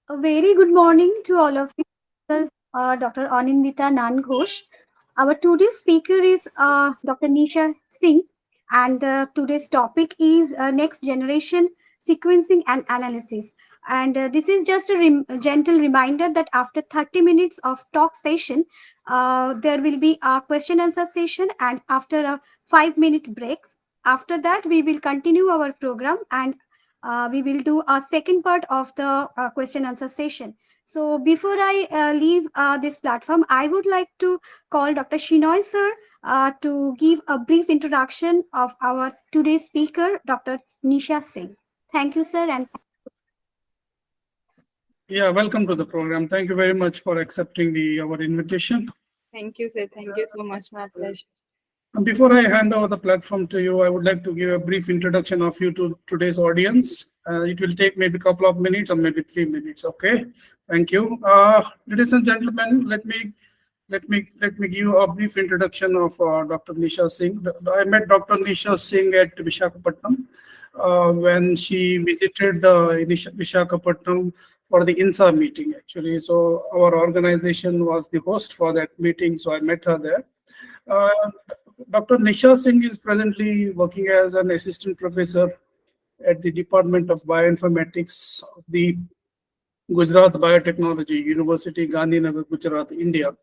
A very good morning to all of you, Dr. Anindita Nan-Ghosh. Our today's speaker is Dr. Nisha Singh, and today's topic is next generation sequencing and analysis. And this is just a gentle reminder that after 30 minutes of talk session, there will be a question answer session, and after a 5-minute breaks. After that, we will continue our program and we will do a second part of the question answer session. So before I leave this platform, I would like to call Dr. Shinoy sir to give a brief introduction of our today's speaker, Dr. Nisha Singh. Thank you, sir, and Yeah, welcome to the program. Thank you very much for accepting the our invitation. Thank you, sir. Thank you so much. My pleasure. And before I hand over the platform to you, I would like to give a brief introduction of you to today's audience. It will take maybe a couple of minutes or maybe 3 minutes. Okay, thank you, ladies and gentlemen. Let me give a brief introduction of Dr. Nisha Singh. I met Dr. Nisha Singh at Visakhapatnam when she visited Visakhapatnam for the INSA meeting. Actually, so our organization was the host for that meeting. So I met her there. Uh, Dr. Nisha Singh is presently working as an assistant professor at the Department of Bioinformatics of the Gujarat Biotechnology University, Gandhinagar, Gujarat, India.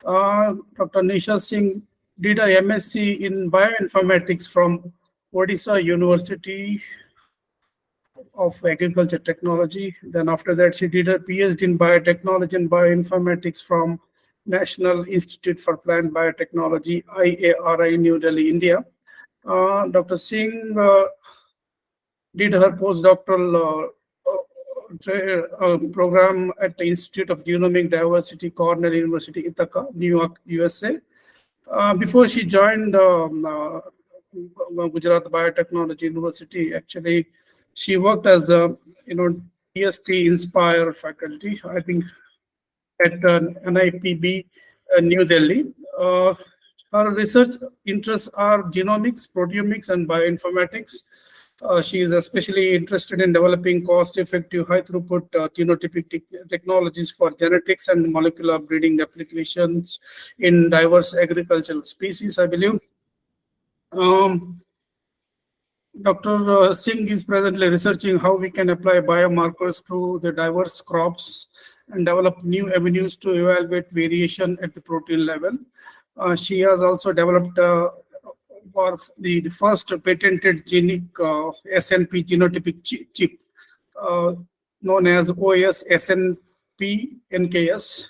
Dr. Nisha Singh did a MSc in bioinformatics from Odisha University of Agriculture Technology. Then after that, she did a PhD in biotechnology and bioinformatics from National Institute for Plant Biotechnology, IARI, New Delhi, India. Dr. Singh did her postdoctoral program at the Institute of Genomic Diversity, Cornell University, Ithaca, New York, USA. Before she joined Gujarat Biotechnology University, actually, she worked as a DST Inspire faculty, I think, at NIPB, New Delhi. Her research interests are genomics, proteomics, and bioinformatics. She is especially interested in developing cost-effective, high-throughput genotypic technologies for genetics and molecular breeding applications in diverse agricultural species, I believe. Um, Dr. Singh is presently researching how we can apply biomarkers to the diverse crops and develop new avenues to evaluate variation at the protein level. She has also developed for the first patented genic SNP genotypic chip known as OS SNP NKS.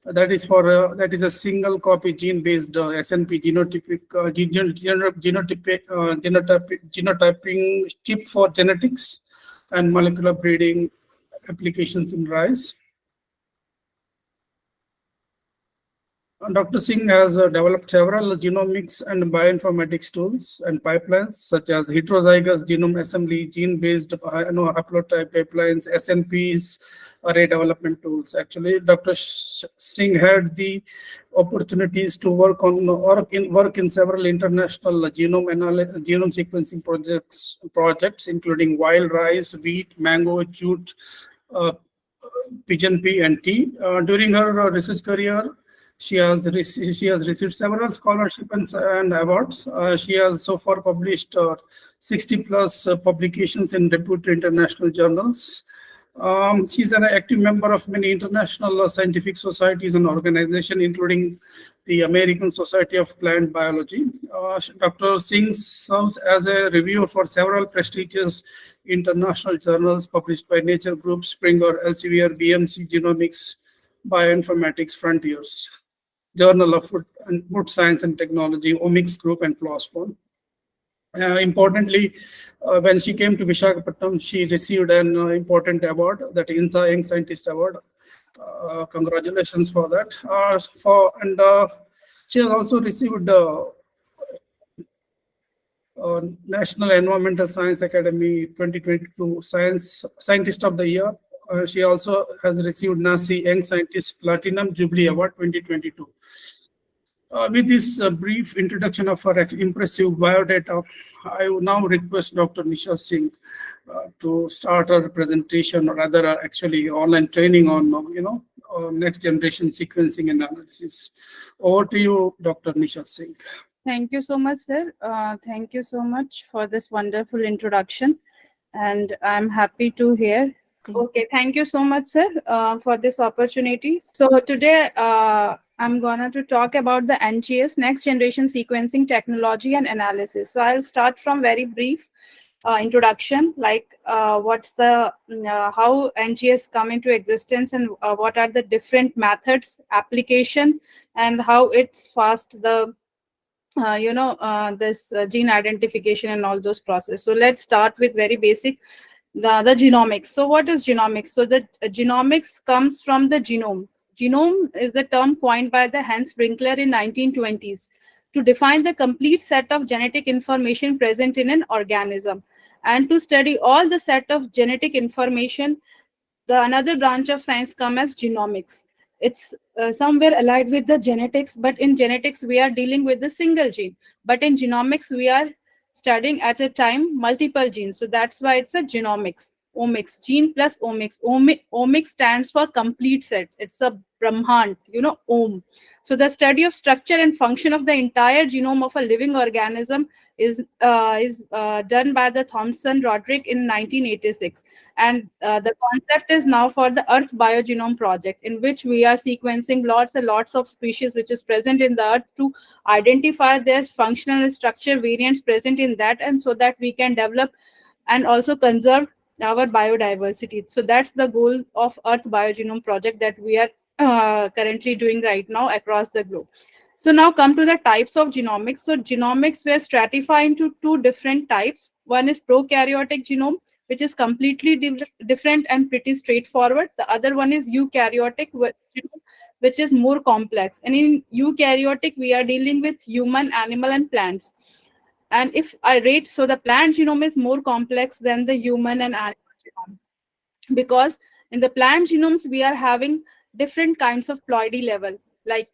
That is a single copy gene based SNP genotyping chip for genetics and molecular breeding applications in rice. Dr. Singh has developed several genomics and bioinformatics tools and pipelines, such as heterozygous genome assembly, gene-based haplotype pipelines, SNPs, array development tools. Actually, Dr. Singh had the opportunities to work in several international genome sequencing projects, including wild rice, wheat, mango, jute, uh, pigeon pea, and tea. During her research career, she has received several scholarships and awards. She has so far published 60 plus publications in reputed international journals. She's an active member of many international scientific societies and organizations, including the American Society of Plant Biology. Dr. Singh serves as a reviewer for several prestigious international journals published by Nature Group, Springer, Elsevier, BMC Genomics, Bioinformatics Frontiers, Journal of Food Science and Technology, Omics Group, and PLOS One. Importantly, when she came to Visakhapatnam, she received an important award, that INSA Young Scientist Award. Congratulations for that. She has also received National Environmental Science Academy 2022 Scientist of the Year. She also has received NASI Young Scientist Platinum Jubilee Award 2022. With this brief introduction of our impressive biodata, I would now request Dr. Nisha Singh to start our presentation, or rather, actually online training on, next generation sequencing and analysis. Over to you, Dr. Nisha Singh. Thank you so much, sir. Thank you so much for this wonderful introduction, and I'm happy to hear. Okay, thank you so much, sir, for this opportunity. So today, I'm gonna to talk about the NGS, Next Generation Sequencing Technology and Analysis. So I'll start from very brief introduction, like what's the how NGS come into existence, and what are the different methods, application, and how it's fast the this gene identification and all those process. So let's start with very basic, the genomics. So what is genomics? So the genomics comes from the genome. Genome is the term coined by the Hans Brinkley in 1920s to define the complete set of genetic information present in an organism, and to study all the set of genetic information. The another branch of science come as genomics. It's somewhere allied with the genetics, but in genetics we are dealing with the single gene, but in genomics we are studying at a time multiple genes. So that's why it's a genomics. Omics, gene plus omics. Omics stands for complete set. It's a brahmand, om. So the study of structure and function of the entire genome of a living organism is done by the Thomson Roderick in 1986. And the concept is now for the Earth Biogenome Project, in which we are sequencing lots and lots of species which is present in the Earth to identify their functional and structure variants present in that, and so that we can develop and also conserve our biodiversity. So that's the goal of Earth Biogenome Project that we are currently doing right now across the globe. So now come to the types of genomics. So genomics were stratified into two different types. One is prokaryotic genome, which is completely different and pretty straightforward. The other one is eukaryotic, which is more complex. And in eukaryotic, we are dealing with human, animal, and plants. And if I rate, so the plant genome is more complex than the human and animal genome, because in the plant genomes we are having different kinds of ploidy level, like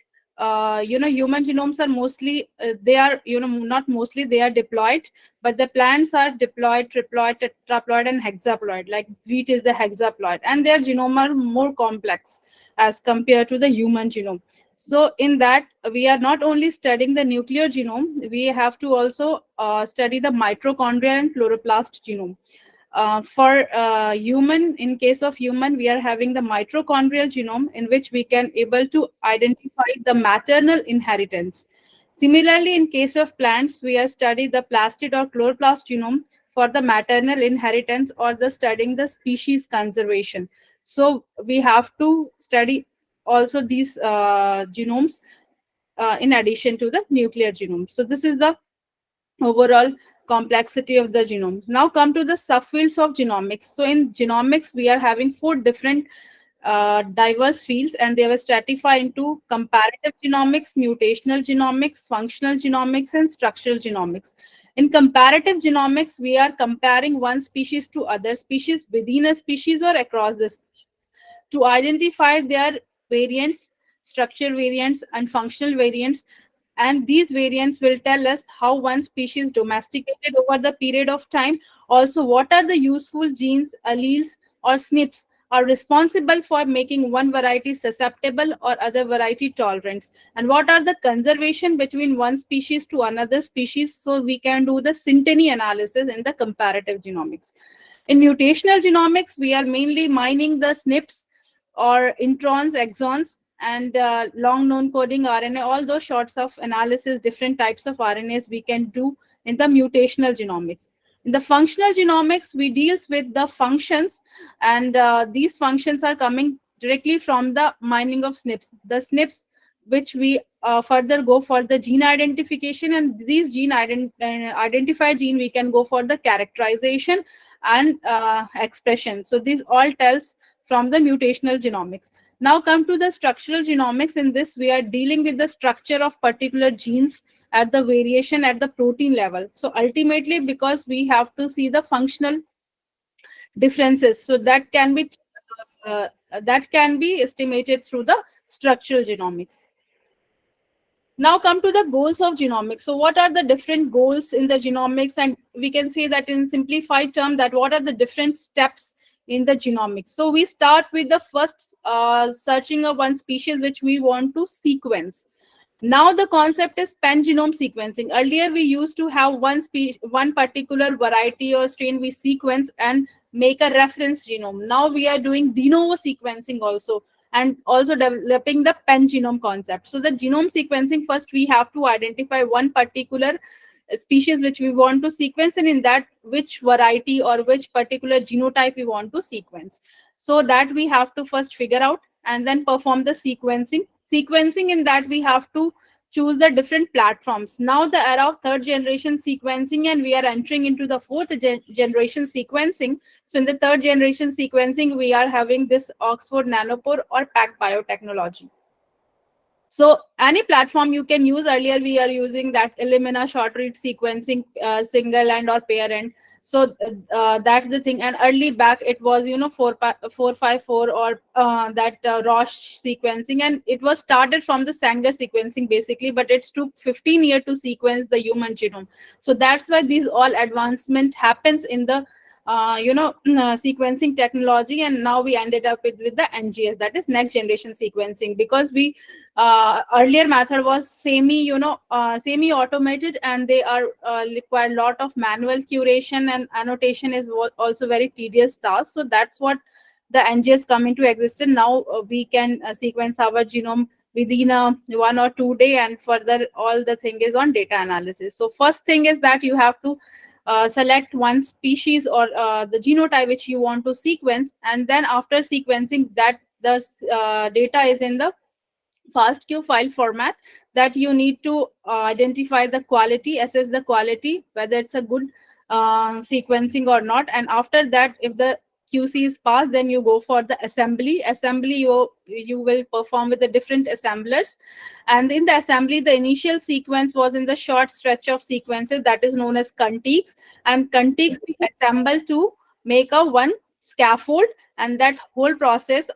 human genomes are mostly they are not mostly, they are diploid, but the plants are diploid, triploid, tetraploid, and hexaploid. Like wheat is the hexaploid, and their genome are more complex as compared to the human genome. So in that, we are not only studying the nuclear genome, we have to also study the mitochondrial and chloroplast genome. For human, in case of human, we are having the mitochondrial genome, in which we can able to identify the maternal inheritance. Similarly, in case of plants, we are study the plastid or chloroplast genome for the maternal inheritance, or the studying the species conservation. So we have to study also these genomes in addition to the nuclear genome. So this is the overall complexity of the genome. Now come to the subfields of genomics. So in genomics, we are having four different diverse fields, and they were stratified into comparative genomics, mutational genomics, functional genomics, and structural genomics. In comparative genomics, we are comparing one species to other species, within a species, or across the species, to identify their variants, structure variants, and functional variants. And these variants will tell us how one species domesticated over the period of time. Also, what are the useful genes, alleles, or SNPs are responsible for making one variety susceptible or other variety tolerant, and what are the conservation between one species to another species, so we can do the synteny analysis in the comparative genomics. In mutational genomics, we are mainly mining the SNPs or introns, exons, and long non coding RNA, all those sorts of analysis, different types of RNAs we can do in the mutational genomics. In the functional genomics, we deals with the functions, and these functions are coming directly from the mining of SNPs. The SNPs, which we further go for the gene identification, and these identified gene we can go for the characterization and expression. So these all tells from the mutational genomics. Now come to the structural genomics. In this, we are dealing with the structure of particular genes at the variation at the protein level. So ultimately, because we have to see the functional differences, so uh, that can be estimated through the structural genomics. Now come to the goals of genomics. So what are the different goals in the genomics? And we can say that in simplified term, that what are the different steps in the genomics. So we start with the first searching of one species which we want to sequence. Now the concept is pan-genome sequencing. Earlier we used to have one particular variety or strain we sequence and make a reference genome. Now we are doing de novo sequencing also, and also developing the pan-genome concept. So the genome sequencing, first we have to identify one particular species which we want to sequence, and in that which variety or which particular genotype we want to sequence. So that we have to first figure out and then perform the sequencing. In that we have to choose the different platforms. Now the era of third generation sequencing, and we are entering into the fourth generation sequencing. So in the third generation sequencing, we are having this Oxford Nanopore or pack biotechnology. So any platform you can use. Earlier we are using that Illumina short read sequencing, single end or pair end. So that's the thing. And early back it was 454 or that Roche sequencing, and it was started from the Sanger sequencing basically, but it took 15 years to sequence the human genome. So that's why these all advancement happens in the sequencing technology, and now we ended up with the NGS, that is next generation sequencing, because we earlier method was semi automated, and they are require a lot of manual curation, and annotation is also very tedious task. So that's what the NGS come into existence. Now we can sequence our genome within a 1 or 2 day, and further all the thing is on data analysis. So first thing is that you have to select one species or the genotype which you want to sequence, and then after sequencing that, the data is in the FASTQ file format, that you need to identify the quality, assess the quality, whether it's a good sequencing or not. And after that, if the QC is passed, then you go for the assembly. You will perform with the different assemblers, and in the assembly the initial sequence was in the short stretch of sequences, that is known as contigs, and contigs we assemble to make a one scaffold, and that whole process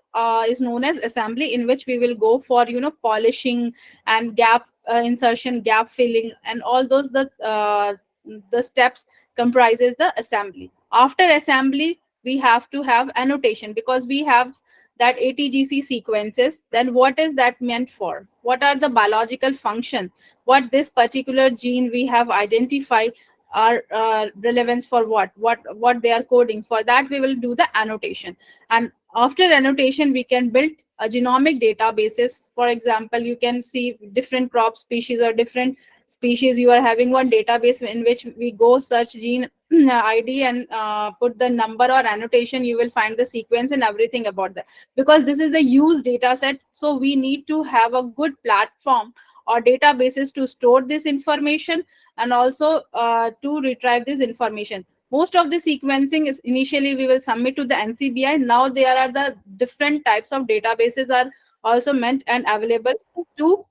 is known as assembly, in which we will go for polishing and gap insertion, gap filling, and all those the steps comprises the assembly. After assembly we have to have annotation, because we have that ATGC sequences. Then what is that meant for? What are the biological function? What this particular gene we have identified are relevance for what they are coding for. That we will do the annotation, and after annotation we can build a genomic databases. For example, you can see different crop species or different species, you are having one database in which we go search gene ID and put the number or annotation, you will find the sequence and everything about that. Because this is the used data set, so we need to have a good platform or databases to store this information, and also to retrieve this information. Most of the sequencing is initially we will submit to the NCBI. Now there are the different types of databases are also meant and available to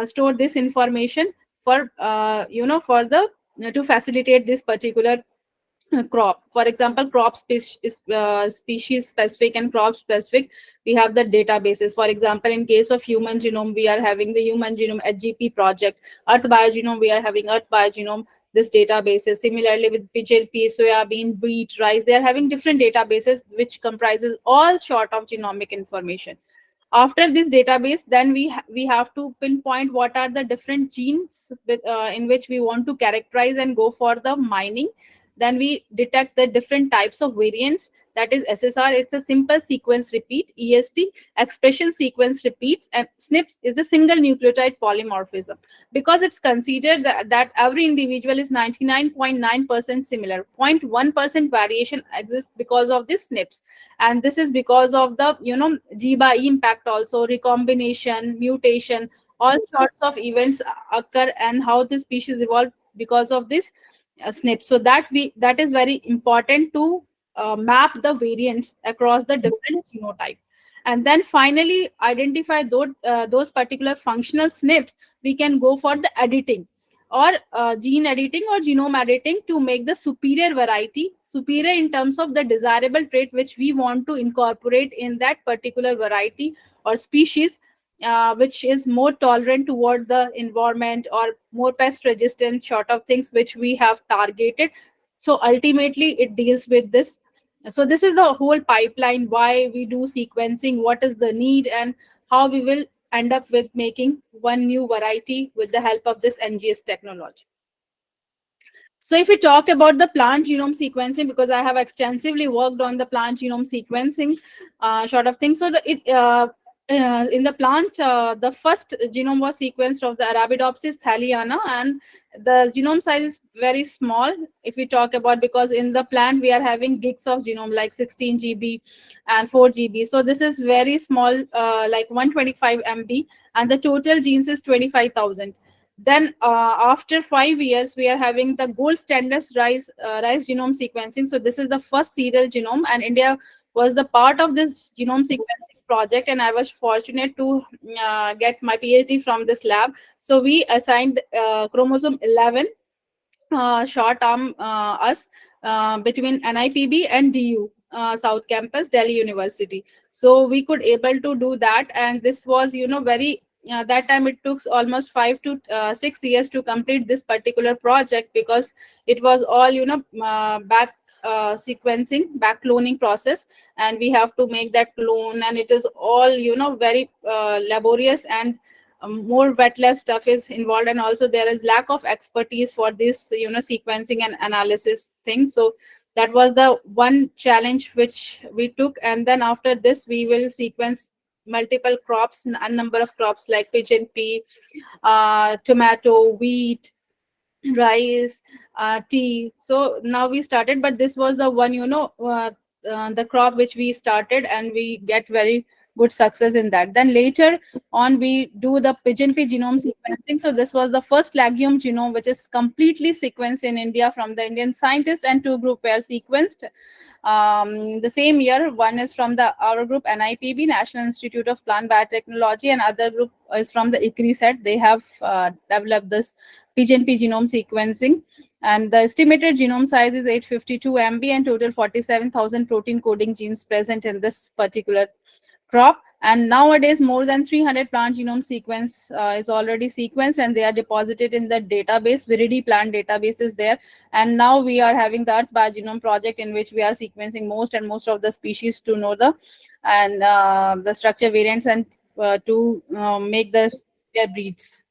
store this information for for the to facilitate this particular crop. For example, crop species specific and crop specific, we have the databases. For example, in case of human genome, we are having the human genome HGP project. Earth biogenome, we are having earth biogenome, this databases. Similarly with pigeon pea, soybean, wheat, rice, they are having different databases which comprises all sort of genomic information. After this database, then we have to pinpoint what are the different genes in which we want to characterize and go for the mining. Then we detect the different types of variants, that is SSR, it's a simple sequence repeat. EST, expression sequence repeats. And SNPs is the single nucleotide polymorphism, because it's considered that every individual is 99.9% similar. 0.1% variation exists because of this SNPs, and this is because of the G by E impact, also recombination, mutation, all sorts of events occur, and how the species evolved because of this SNPs. So that is very important to map the variants across the different genotype. And then finally identify those particular functional SNPs, we can go for the editing, or gene editing or genome editing, to make the superior variety, superior in terms of the desirable trait which we want to incorporate in that particular variety or species. which is more tolerant toward the environment or more pest resistant sort of things which we have targeted. So ultimately it deals with this. So this is the whole pipeline, why we do sequencing, what is the need, and how we will end up with making one new variety with the help of this NGS technology. So if we talk about the plant genome sequencing, because I have extensively worked on the plant genome sequencing sort of thing. So in the plant, the first genome was sequenced of the Arabidopsis thaliana, and the genome size is very small. If we talk about, because in the plant we are having gigs of genome like 16 GB and 4 GB. So this is very small, like 125 MB, and the total genes is 25,000. Then after 5 years, we are having the gold standard rice genome sequencing. So this is the first serial genome, and India was the part of this genome sequencing project, and I was fortunate to get my PhD from this lab. So we assigned chromosome 11 short arm us between NIPB and DU, South Campus, Delhi University. So we could able to do that, and this was, very that time it took almost 5 to 6 years to complete this particular project, because it was all, back sequencing, back cloning process, and we have to make that clone, and it is all, very laborious, and more wet lab stuff is involved, and also there is lack of expertise for this, sequencing and analysis thing. So that was the one challenge which we took. And then after this we will sequence multiple crops, a number of crops like pigeon pea, tomato, wheat, rice, tea. So now we started, but this was the one, the crop which we started, and we get very good success in that. Then later on we do the pigeon pea genome sequencing. So this was the first legume genome which is completely sequenced in India from the Indian scientists, and two group were sequenced the same year. One is from the our group NIPB, National Institute of Plant Biotechnology, and other group is from the ICRI set. They have developed this pigeon pea genome sequencing, and the estimated genome size is 852 MB, and total 47,000 protein coding genes present in this particular crop. And nowadays more than 300 plant genome sequence is already sequenced, and they are deposited in the database. Viridi plant database is there, and now we are having the Earth Biogenome project, in which we are sequencing most of the species to know the structure variants, and to make their breeds.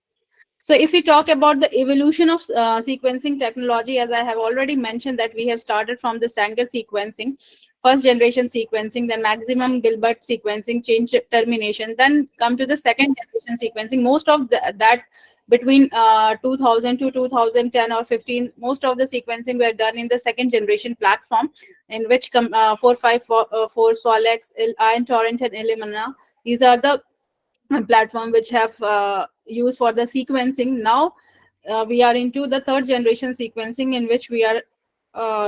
So if we talk about the evolution of sequencing technology, as I have already mentioned, that we have started from the Sanger sequencing, first generation sequencing, then maximum Gilbert sequencing, change termination, then come to the second generation sequencing. Most of that between 2000 to 2010 or 15, most of the sequencing were done in the second generation platform, in which 454, Solex, Iron Torrent, and Illumina. These are the platform which have used for the sequencing. Now we are into the third generation sequencing, in which we are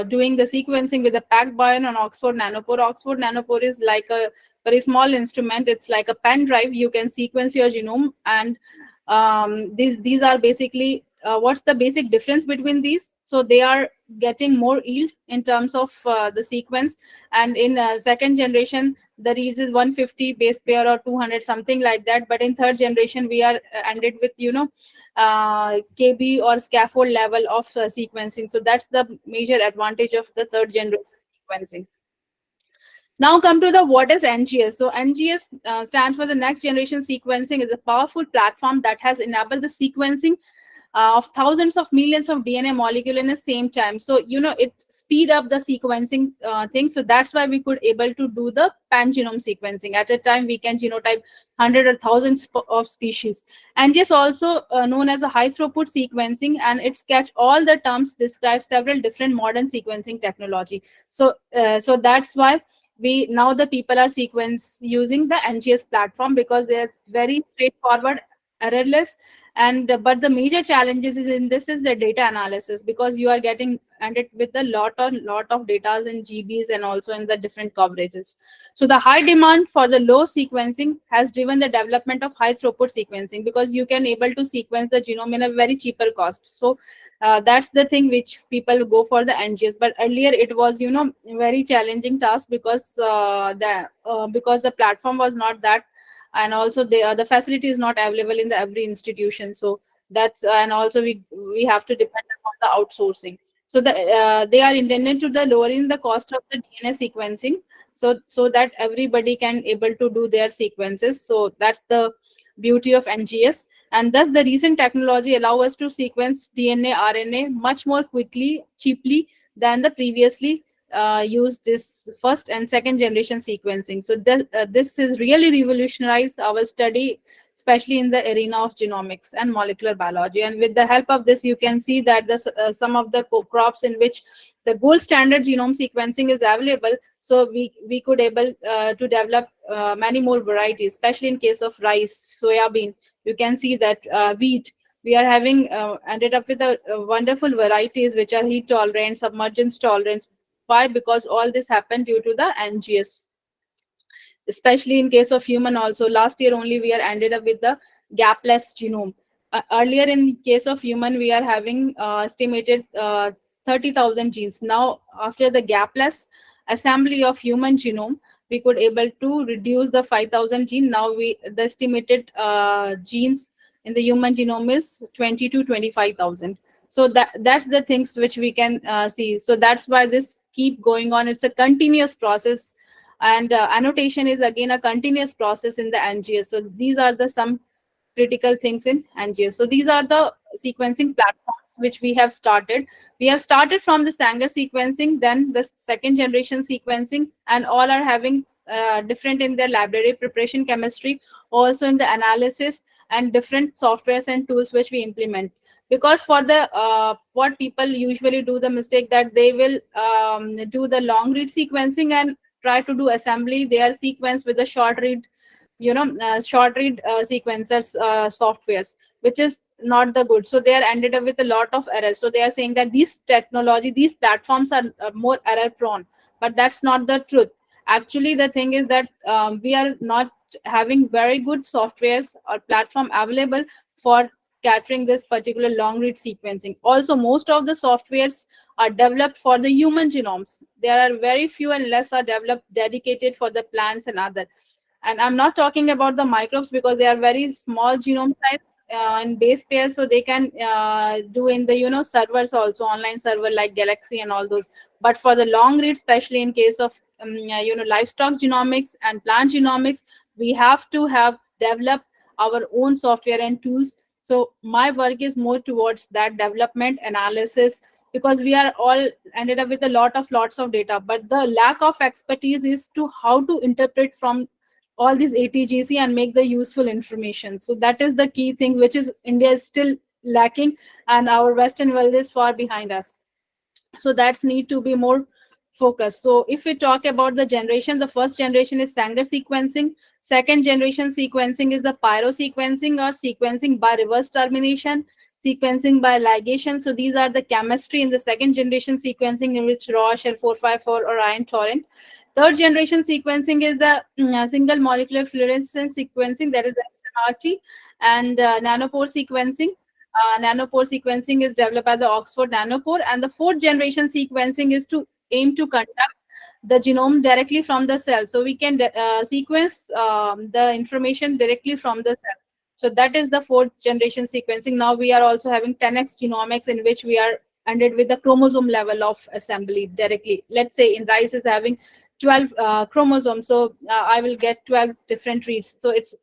doing the sequencing with the PacBio and Oxford Nanopore. Oxford Nanopore is like a very small instrument. It's like a pen drive. You can sequence your genome, and these are basically what's the basic difference between these. So they are getting more yield in terms of the sequence, and in second generation the reads is 150 base pair or 200, something like that. But in third generation we are ended with KB or scaffold level of sequencing. So that's the major advantage of the third generation sequencing. Now come to the what is NGS. So NGS stands for the next generation sequencing. Is a powerful platform that has enabled the sequencing of thousands of millions of DNA molecule in the same time. So it speed up the sequencing thing. So that's why we could able to do the pan genome sequencing. At a time we can genotype hundred or thousands of species. NGS also known as a high throughput sequencing, and it's catch all the terms, describe several different modern sequencing technology. So so that's why we now the people are sequence using the NGS platform, because they're very straightforward, errorless. And but the major challenges is in this is the data analysis, because you are getting ended with a lot of data in GBs, and also in the different coverages. So the high demand for the low sequencing has driven the development of high throughput sequencing, because you can able to sequence the genome in a very cheaper cost. So that's the thing which people go for the NGS. But earlier it was very challenging task, because the platform was not that and also the facility is not available in the every institution. So that's and also we have to depend on the outsourcing. So they are intended to the lowering the cost of the DNA sequencing, so that everybody can able to do their sequences. So that's the beauty of NGS. And thus the recent technology allow us to sequence DNA, RNA much more quickly, cheaply than the previously used this first and second generation sequencing. So this is really revolutionized our study, especially in the arena of genomics and molecular biology. And with the help of this, you can see that some of the crops in which the gold standard genome sequencing is available, so we could able to develop many more varieties, especially in case of rice, soya bean. You can see that wheat, we are having ended up with a wonderful varieties which are heat tolerant, submergence tolerant. Why? Because all this happened due to the NGS. Especially in case of human also, last year only we are ended up with the gapless genome. Earlier in case of human, we are having estimated 30,000 genes. Now after the gapless assembly of human genome, we could able to reduce the 5,000 gene. Now the estimated genes in the human genome is 20 to 25,000. So that's the things which we can see. So that's why this keep going on. It's a continuous process, and annotation is again a continuous process in the NGS. So these are the some critical things in NGS. So these are the sequencing platforms which we have started. We have started from the Sanger sequencing, then the second generation sequencing, and all are having different in their library preparation chemistry, also in the analysis, and different softwares and tools which we implement. Because for the what people usually do the mistake that they will do the long read sequencing and try to do assembly their sequence with the short read, short read sequencers softwares, which is not the good. So they are ended up with a lot of errors. So they are saying that these technology, these platforms are more error prone, but that's not the truth. Actually the thing is that we are not having very good softwares or platform available for catering this particular long read sequencing. Also most of the softwares are developed for the human genomes. There are very few and less are developed dedicated for the plants and other. And I'm not talking about the microbes because they are very small genome size and base pairs, so they can do in the servers also, online server like Galaxy and all those. But for the long read, especially in case of livestock genomics and plant genomics, we have to have developed our own software and tools. So my work is more towards that development analysis, because we are all ended up with a lots of data, but the lack of expertise is to how to interpret from all these ATGC and make the useful information. So that is the key thing which is India is still lacking, and our Western world is far behind us. So that's need to be more focused. So if we talk about the generation, the first generation is Sanger sequencing. Second generation sequencing is the pyro sequencing or sequencing by reverse termination, sequencing by ligation. So these are the chemistry in the second generation sequencing, in which Roche and 454 or iron torrent. Third generation sequencing is the single molecular fluorescence sequencing, that is SMRT, and nanopore sequencing. Nanopore sequencing is developed by the Oxford Nanopore, and the fourth generation sequencing is to aim to conduct the genome directly from the cell, so we can sequence the information directly from the cell. So that is the fourth generation sequencing. Now we are also having 10x genomics, in which we are ended with the chromosome level of assembly directly. Let's say in rice is having 12 chromosomes, so I will get 12 different reads. So it's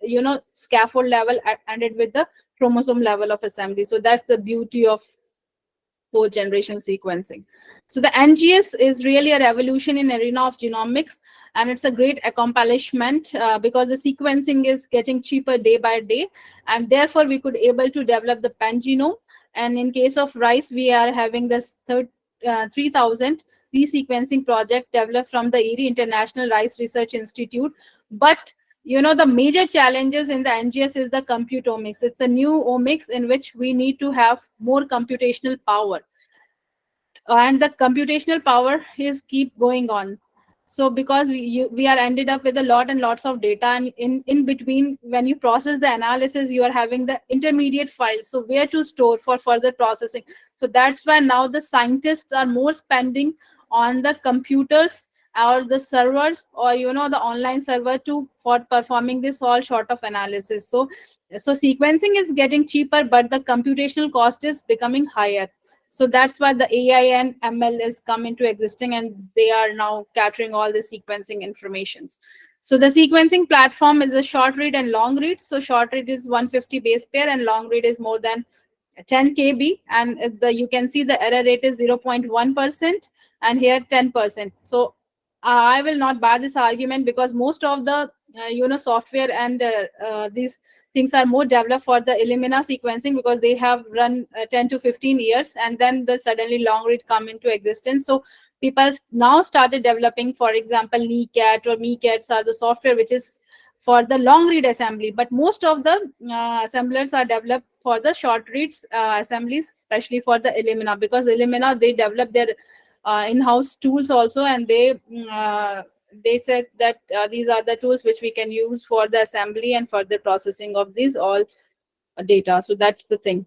scaffold level ended with the chromosome level of assembly. So that's the beauty of fourth generation sequencing. So the NGS is really a revolution in arena of genomics, and it's a great accomplishment because the sequencing is getting cheaper day by day, and therefore we could able to develop the pan genome. And in case of rice, we are having this 3000 resequencing project developed from the ERI International Rice Research Institute. But the major challenges in the NGS is the computomics. It's a new omics in which we need to have more computational power, and the computational power is keep going on. So because we are ended up with a lot and lots of data, and in between, when you process the analysis, you are having the intermediate files, so where to store for further processing. So that's why now the scientists are more spending on the computers or the servers, or the online server to for performing this all sort of analysis. So sequencing is getting cheaper, but the computational cost is becoming higher. So that's why the AI and ML is come into existing, and they are now capturing all the sequencing informations. So the sequencing platform is a short read and long read. So short read is 150 base pair, and long read is more than 10 kb, and you can see the error rate is 0.1%, and here 10%. So I will not buy this argument, because most of the software and these things are more developed for the Illumina sequencing, because they have run 10 to 15 years, and then the suddenly long read come into existence. So people now started developing, for example, NeCat or MeCats are the software which is for the long read assembly, but most of the assemblers are developed for the short reads assemblies, especially for the Illumina, because Illumina, they develop their in-house tools also, and they said that these are the tools which we can use for the assembly and for the processing of these all data. So that's the thing.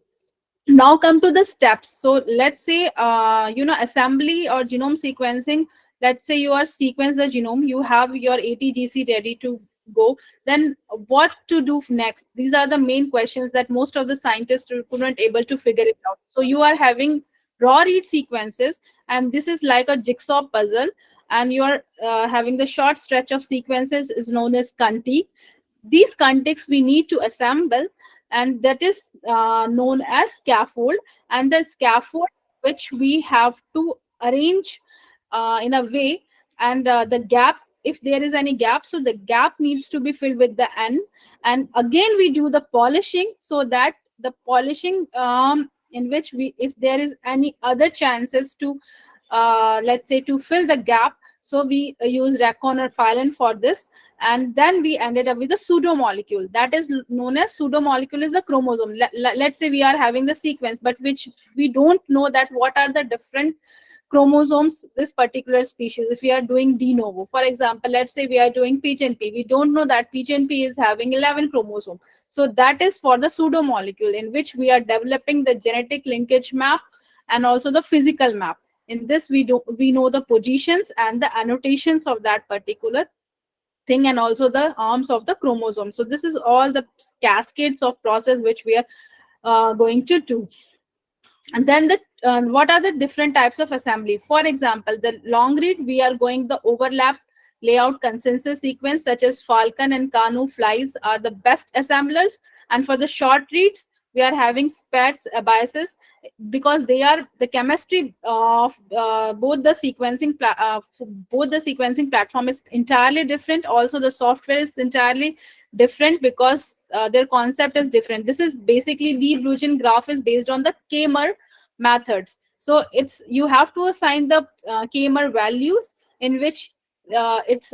Now come to the steps. So let's say assembly or genome sequencing. Let's say you are sequence the genome, you have your ATGC ready to go. Then what to do next? These are the main questions that most of the scientists couldn't able to figure it out. So you are having raw read sequences, and this is like a jigsaw puzzle, and you are having the short stretch of sequences is known as conti. These contigs we need to assemble, and that is known as scaffold. And the scaffold which we have to arrange in a way, and the gap, if there is any gap, so the gap needs to be filled with the n. And again we do the polishing, so that the polishing in which we, if there is any other chances to let's say to fill the gap, so we use Racon or Pylon for this. And then we ended up with a pseudo molecule, that is known as pseudo molecule is the chromosome. Let's say we are having the sequence, but which we don't know that what are the different chromosomes this particular species. If we are doing de novo, for example, let's say we are doing peach and pea, we don't know that peach and pea is having 11 chromosome. So that is for the pseudo molecule, in which we are developing the genetic linkage map and also the physical map. In this we know the positions and the annotations of that particular thing, and also the arms of the chromosome. So this is all the cascades of process which we are going to do. And then the what are the different types of assembly? For example, the long read, we are going the overlap layout consensus sequence, such as Falcon and Kanu flies are the best assemblers. And for the short reads, we are having Spats biases, because they are the chemistry of both the sequencing platform is entirely different. Also the software is entirely different, because their concept is different. This is basically deep Brugen graph is based on the Kmer methods. So it's, you have to assign the Kmer values, in which it's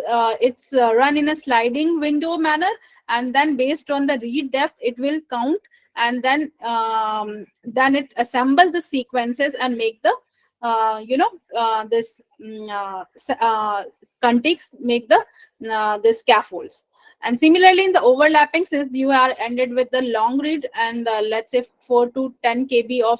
run in a sliding window manner, and then based on the read depth it will count, and then it assemble the sequences and make the contigs, make the scaffolds. And similarly in the overlapping, since you are ended with the long read and let's say 4 to 10 kb of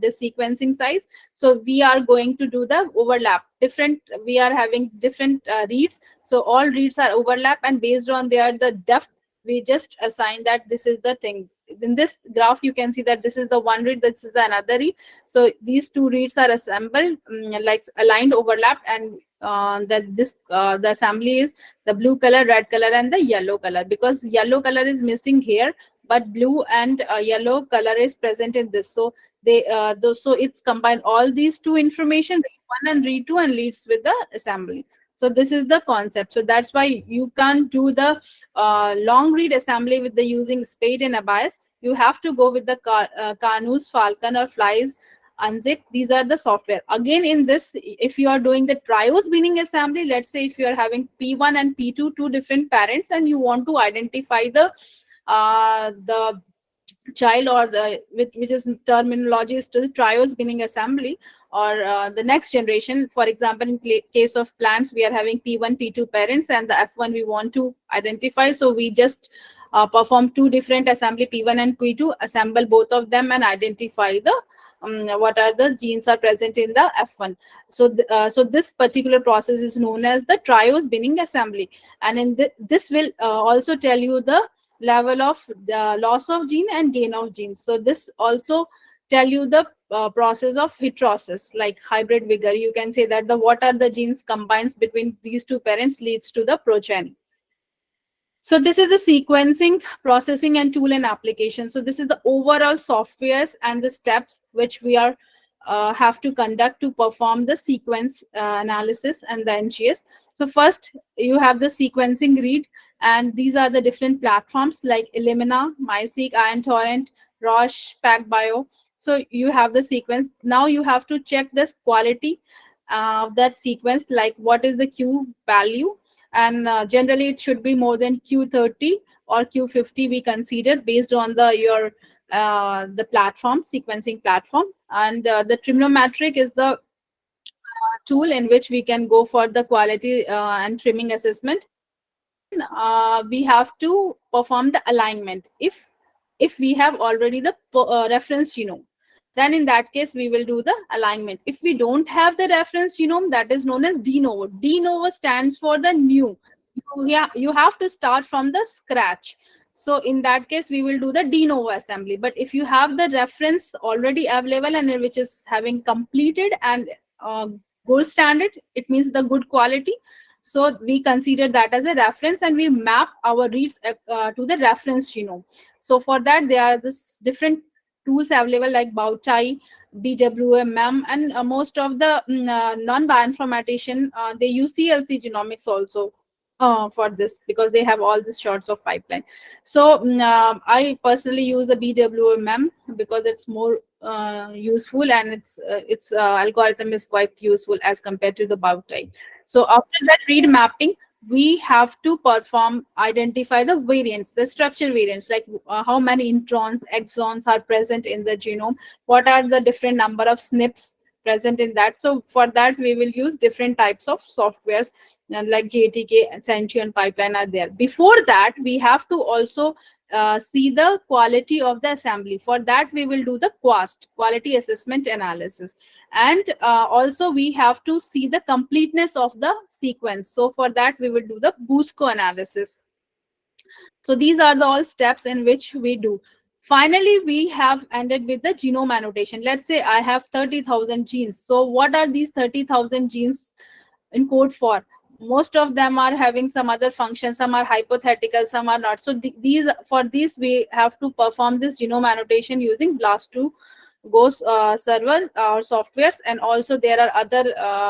the sequencing size, so we are going to do the overlap different, we are having different reads, so all reads are overlap, and based on their the depth we just assign that this is the thing. In this graph you can see that this is the one read, this is the another read. So these two reads are assembled like aligned overlap, and that this the assembly is the blue color, red color, and the yellow color, because yellow color is missing here, but blue and yellow color is present in this. So they so it's combined all these two information, read one and read two, and leads with the assembly. So this is the concept. So that's why you can't do the long read assembly with the using spade and abias. You have to go with the Canus, Falcon, or Flies, Unzip. These are the software. Again, in this, if you are doing the trios binning assembly, let's say if you are having P1 and P2, two different parents, and you want to identify the child, or the which is terminology is to the trios binning assembly, or the next generation. For example, in case of plants, we are having P1 P2 parents, and the F1 we want to identify, so we just perform two different assembly P1 and P2, assemble both of them and identify the what are the genes are present in the F1. So so this particular process is known as the triose binning assembly, and in this will also tell you the level of loss of gene and gain of genes. So this also tell you the process of heterosis, like hybrid vigor. You can say that the what are the genes combines between these two parents leads to the progeny. So this is the sequencing, processing, and tool and application. So this is the overall softwares and the steps which we are have to conduct to perform the sequence analysis and the NGS. So first you have the sequencing read, and these are the different platforms like Illumina, MySeq, Ion Torrent, Roche, PacBio. So you have the sequence. Now you have to check this quality of that sequence, like what is the Q value, and generally it should be more than Q30 or Q50 we consider based on the your the platform, sequencing platform. And the trigonometric is the tool in which we can go for the quality and trimming assessment. Then we have to perform the alignment. If we have already the reference genome, then in that case we will do the alignment. If we don't have the reference genome, that is known as de novo. De novo stands for the new. You have to start from the scratch. So in that case we will do the de novo assembly. But if you have the reference already available and which is having completed and gold standard, it means the good quality, so we consider that as a reference and we map our reads to the reference genome. So for that there are this different tools available like Bowtie, BWMM, and most of the non-bioinformatician they use CLC genomics also for this, because they have all these sorts of pipeline. So I personally use the BWMM because it's more useful, and its algorithm is quite useful as compared to the Bowtie. So after that read mapping, we have to perform identify the variants, the structure variants, like how many introns, exons are present in the genome, what are the different number of SNPs present in that. So for that we will use different types of softwares, and like JTK and Senchu and pipeline are there. Before that we have to also see the quality of the assembly. For that we will do the QAST, quality assessment analysis, and also we have to see the completeness of the sequence. So for that we will do the BOOSCO analysis. So these are the all steps in which we do. Finally, we have ended with the genome annotation. Let's say I have 30,000 genes. So what are these 30,000 genes encode for? Most of them are having some other function, some are hypothetical, some are not. So these we have to perform this genome annotation using BLAST2 Ghost server or softwares, and also there are other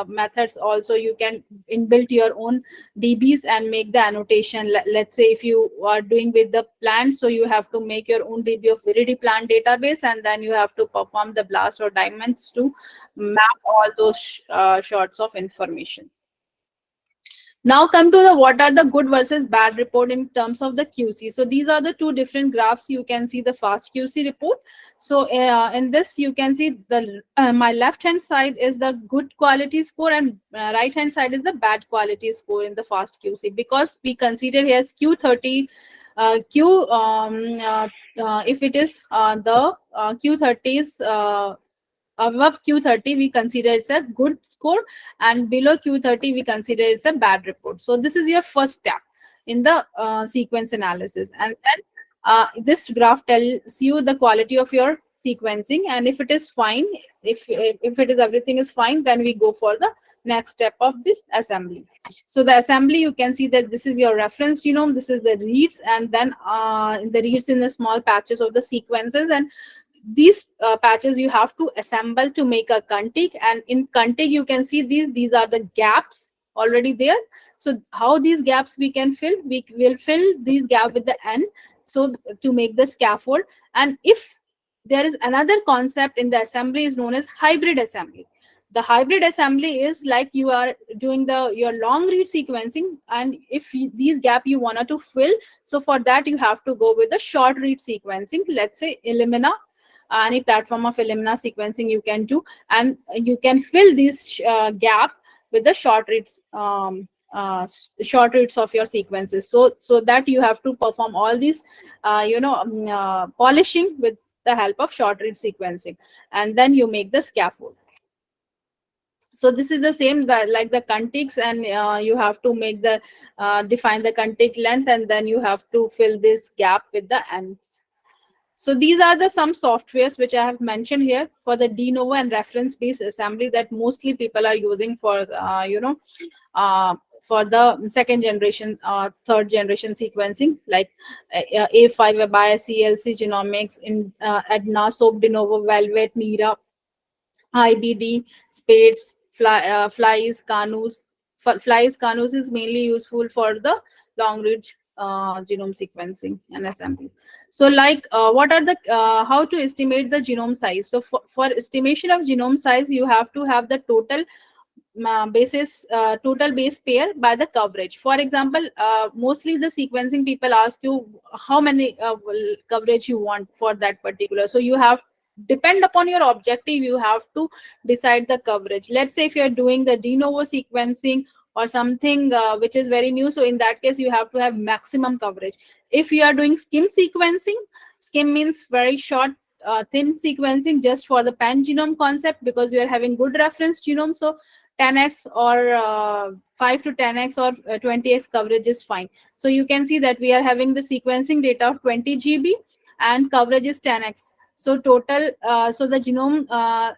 methods also. You can inbuilt your own DBs and make the annotation. Let's say if you are doing with the plant, so you have to make your own DB of Viridi plant database, and then you have to perform the BLAST or diamonds to map all those sorts of information. Now come to the what are the good versus bad report in terms of the QC. So these are the two different graphs. You can see the fast QC report. So in this you can see the my left hand side is the good quality score, and right hand side is the bad quality score in the fast QC, because we consider here as Q30 if it is the Q30's above Q30 we consider it's a good score, and below Q30 we consider it's a bad report. So this is your first step in the sequence analysis, and then this graph tells you the quality of your sequencing, and if it is fine, if it is everything is fine, then we go for the next step of this assembly. So the assembly, you can see that this is your reference genome, this is the reads, and then in the reads in the small patches of the sequences, and these patches you have to assemble to make a contig, and in contig you can see these are the gaps already there. So how these gaps we can fill? We will fill these gap with the N, so to make the scaffold. And if there is another concept in the assembly is known as hybrid assembly. The hybrid assembly is like you are doing your long read sequencing, and if these gap you wanted to fill, so for that you have to go with the short read sequencing. Let's say Illumina, any platform of Illumina sequencing you can do, and you can fill this gap with the short reads short reads of your sequences. So that you have to perform all these polishing with the help of short read sequencing, and then you make the scaffold. So this is the same that like the contigs, and you have to make the define the contig length, and then you have to fill this gap with the ends. So these are the some softwares which I have mentioned here for the de novo and reference based assembly that mostly people are using for for the second generation, third generation sequencing, like A5 Abaya, CLC Genomics, in Edna, Soap de Novo, Velvet, Mira, IBD, spades, flies, canoes. Flies, canoes is mainly useful for the long read genome sequencing and assembly. So, like, what are the how to estimate the genome size? So, for estimation of genome size, you have to have the total base pair by the coverage. For example, mostly the sequencing people ask you how many coverage you want for that particular. So you have, depend upon your objective, you have to decide the coverage. Let's say if you're doing the de novo sequencing or something which is very new, so in that case you have to have maximum coverage. If you are doing skim sequencing, skim means very short thin sequencing just for the pan genome concept, because you are having good reference genome, so 10x or 5 to 10x or 20x coverage is fine. So you can see that we are having the sequencing data of 20 GB and coverage is 10x. So total, so the genome,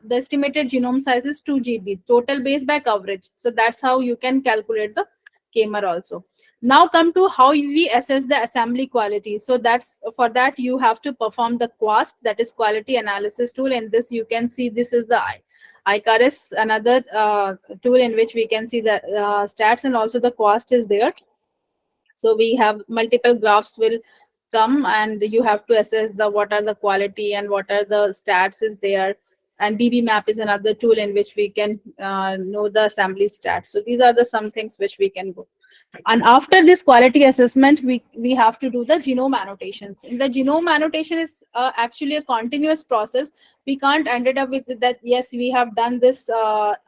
the estimated genome size is 2 GB, total base by coverage. So that's how you can calculate the Kmer also. Now come to how we assess the assembly quality. So that's, for that you have to perform the QAST, that is quality analysis tool. And this you can see, this is the ICARIS, another tool in which we can see the stats, and also the cost is there. So we have multiple graphs will come, and you have to assess the what are the quality and what are the stats is there. And BB map is another tool in which we can know the assembly stats. So these are the some things which we can go. And after this quality assessment, we have to do the genome annotations. In the genome annotation is actually a continuous process. We can't end it up with that, yes, we have done this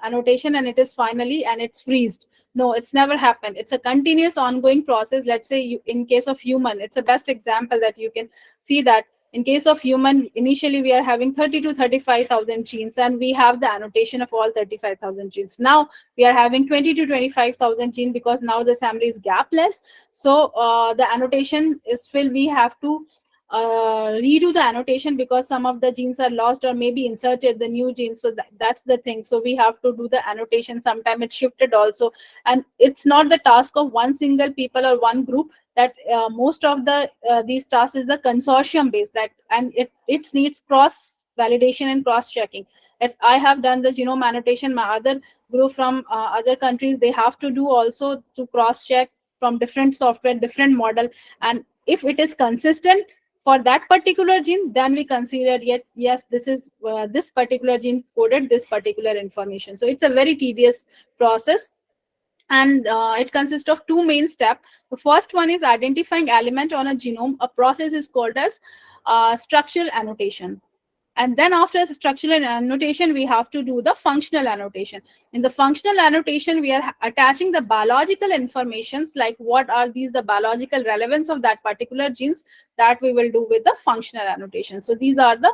annotation and it is finally and it's freezed. No, it's never happened. It's a continuous ongoing process. Let's say you, in case of human, it's a best example that you can see that in case of human, initially we are having 30 to 35,000 genes, and we have the annotation of all 35,000 genes. Now we are having 20 to 25,000 genes, because now the assembly is gapless. So the annotation is still, we have to redo the annotation because some of the genes are lost or maybe inserted the new genes. So that's the thing. So we have to do the annotation. Sometimes it's shifted also, and it's not the task of one single people or one group. That most of the these tasks is the consortium based, that, and it needs cross validation and cross checking. As I have done the genome annotation, my other group from other countries, they have to do also to cross check from different software, different model, and if it is consistent for that particular gene, then we consider, yet yes, this is this particular gene coded this particular information. So it's a very tedious process, and it consists of two main steps. The first one is identifying element on a genome. A process is called as structural annotation. And then after structural annotation, we have to do the functional annotation. In the functional annotation, we are attaching the biological informations, like what are these, the biological relevance of that particular genes, that we will do with the functional annotation. So these are the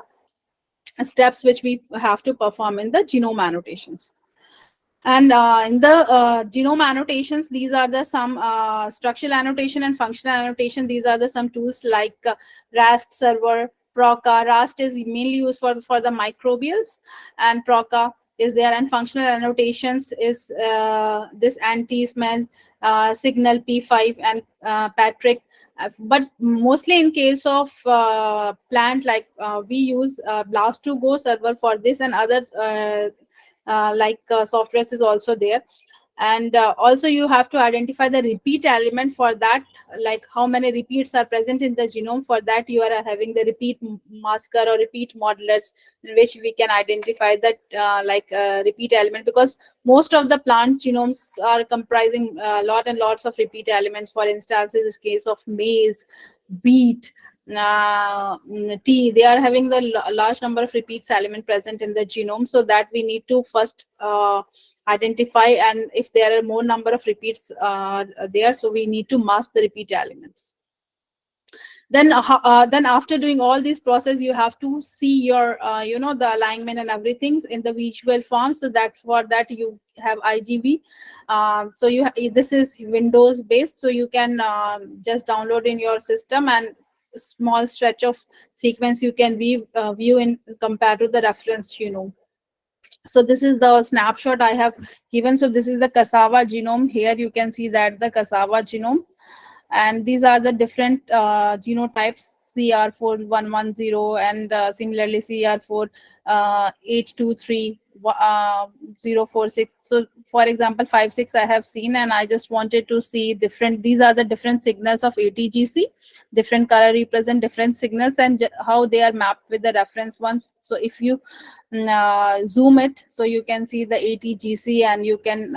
steps which we have to perform in the genome annotations. And in the genome annotations, these are the some structural annotation and functional annotation. These are the some tools like RAST server, PROCA. RAST is mainly used for the microbials, and PROCA is there. And functional annotations is this anti-SMED, Signal P5, and Patrick. But mostly in case of plant, like we use Blast2Go server for this, and other softwares is also there. And also you have to identify the repeat element for that, like how many repeats are present in the genome. For that you are having the repeat masker or repeat modelers, in which we can identify that repeat element, because most of the plant genomes are comprising lot and lots of repeat elements. For instance, in this case of maize, wheat, T, they are having the large number of repeats element present in the genome, so that we need to first identify, and if there are more number of repeats there, so we need to mask the repeat elements. Then after doing all these process, you have to see your the alignment and everything in the visual form, so that for that you have IGB. So this is Windows based, so you can just download in your system, and small stretch of sequence you can view in compared to the reference. So this is the snapshot I have given. So this is the cassava genome. Here you can see that the cassava genome, and these are the different genotypes, CR4110, and similarly CR4823 046. So for example 56 I have seen, and I just wanted to see different, these are the different signals of ATGC. Different color represent different signals, and how they are mapped with the reference ones. So if you zoom it, so you can see the ATGC, and you can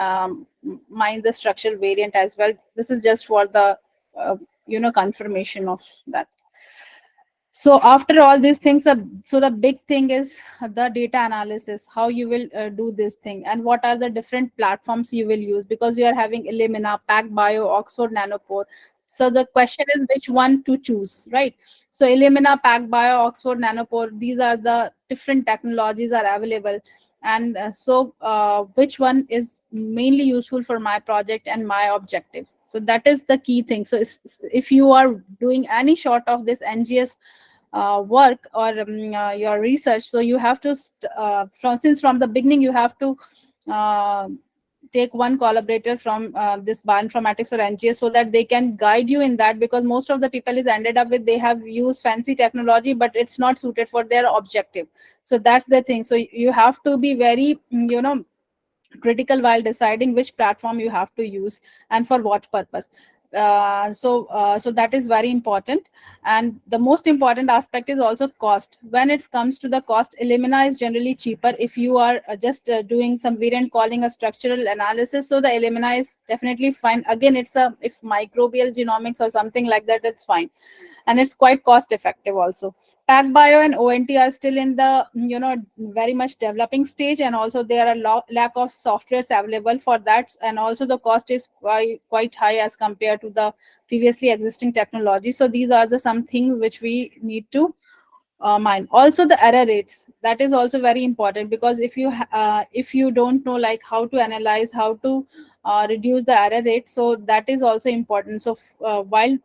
mine the structural variant as well. This is just for the confirmation of that. So after all these things, so the big thing is the data analysis, how you will do this thing, and what are the different platforms you will use, because you are having Illumina, PacBio, Oxford Nanopore. So the question is which one to choose, right? So Illumina, PacBio, Oxford Nanopore, these are the different technologies are available, and which one is mainly useful for my project and my objective? So that is the key thing. So if you are doing any sort of this NGS work, or your research, so you have to from the beginning you have to uh, take one collaborator from this bioinformatics or NGS, so that they can guide you in that, because most of the people is ended up with, they have used fancy technology but it's not suited for their objective. So that's the thing. So you have to be very critical while deciding which platform you have to use and for what purpose. So that is very important. And the most important aspect is also cost. When it comes to the cost, Illumina is generally cheaper if you are just doing some variant calling, a structural analysis. So the Illumina is definitely fine. Again, it's a, if microbial genomics or something like that, it's fine, and it's quite cost effective also. PacBio and ONT are still in the very much developing stage, and also there are lack of softwares available for that, and also the cost is quite high as compared to the previously existing technology. So these are the some things which we need to mine. Also the error rates, that is also very important, because if you don't know like how to analyze, how to reduce the error rate, so that is also important. So while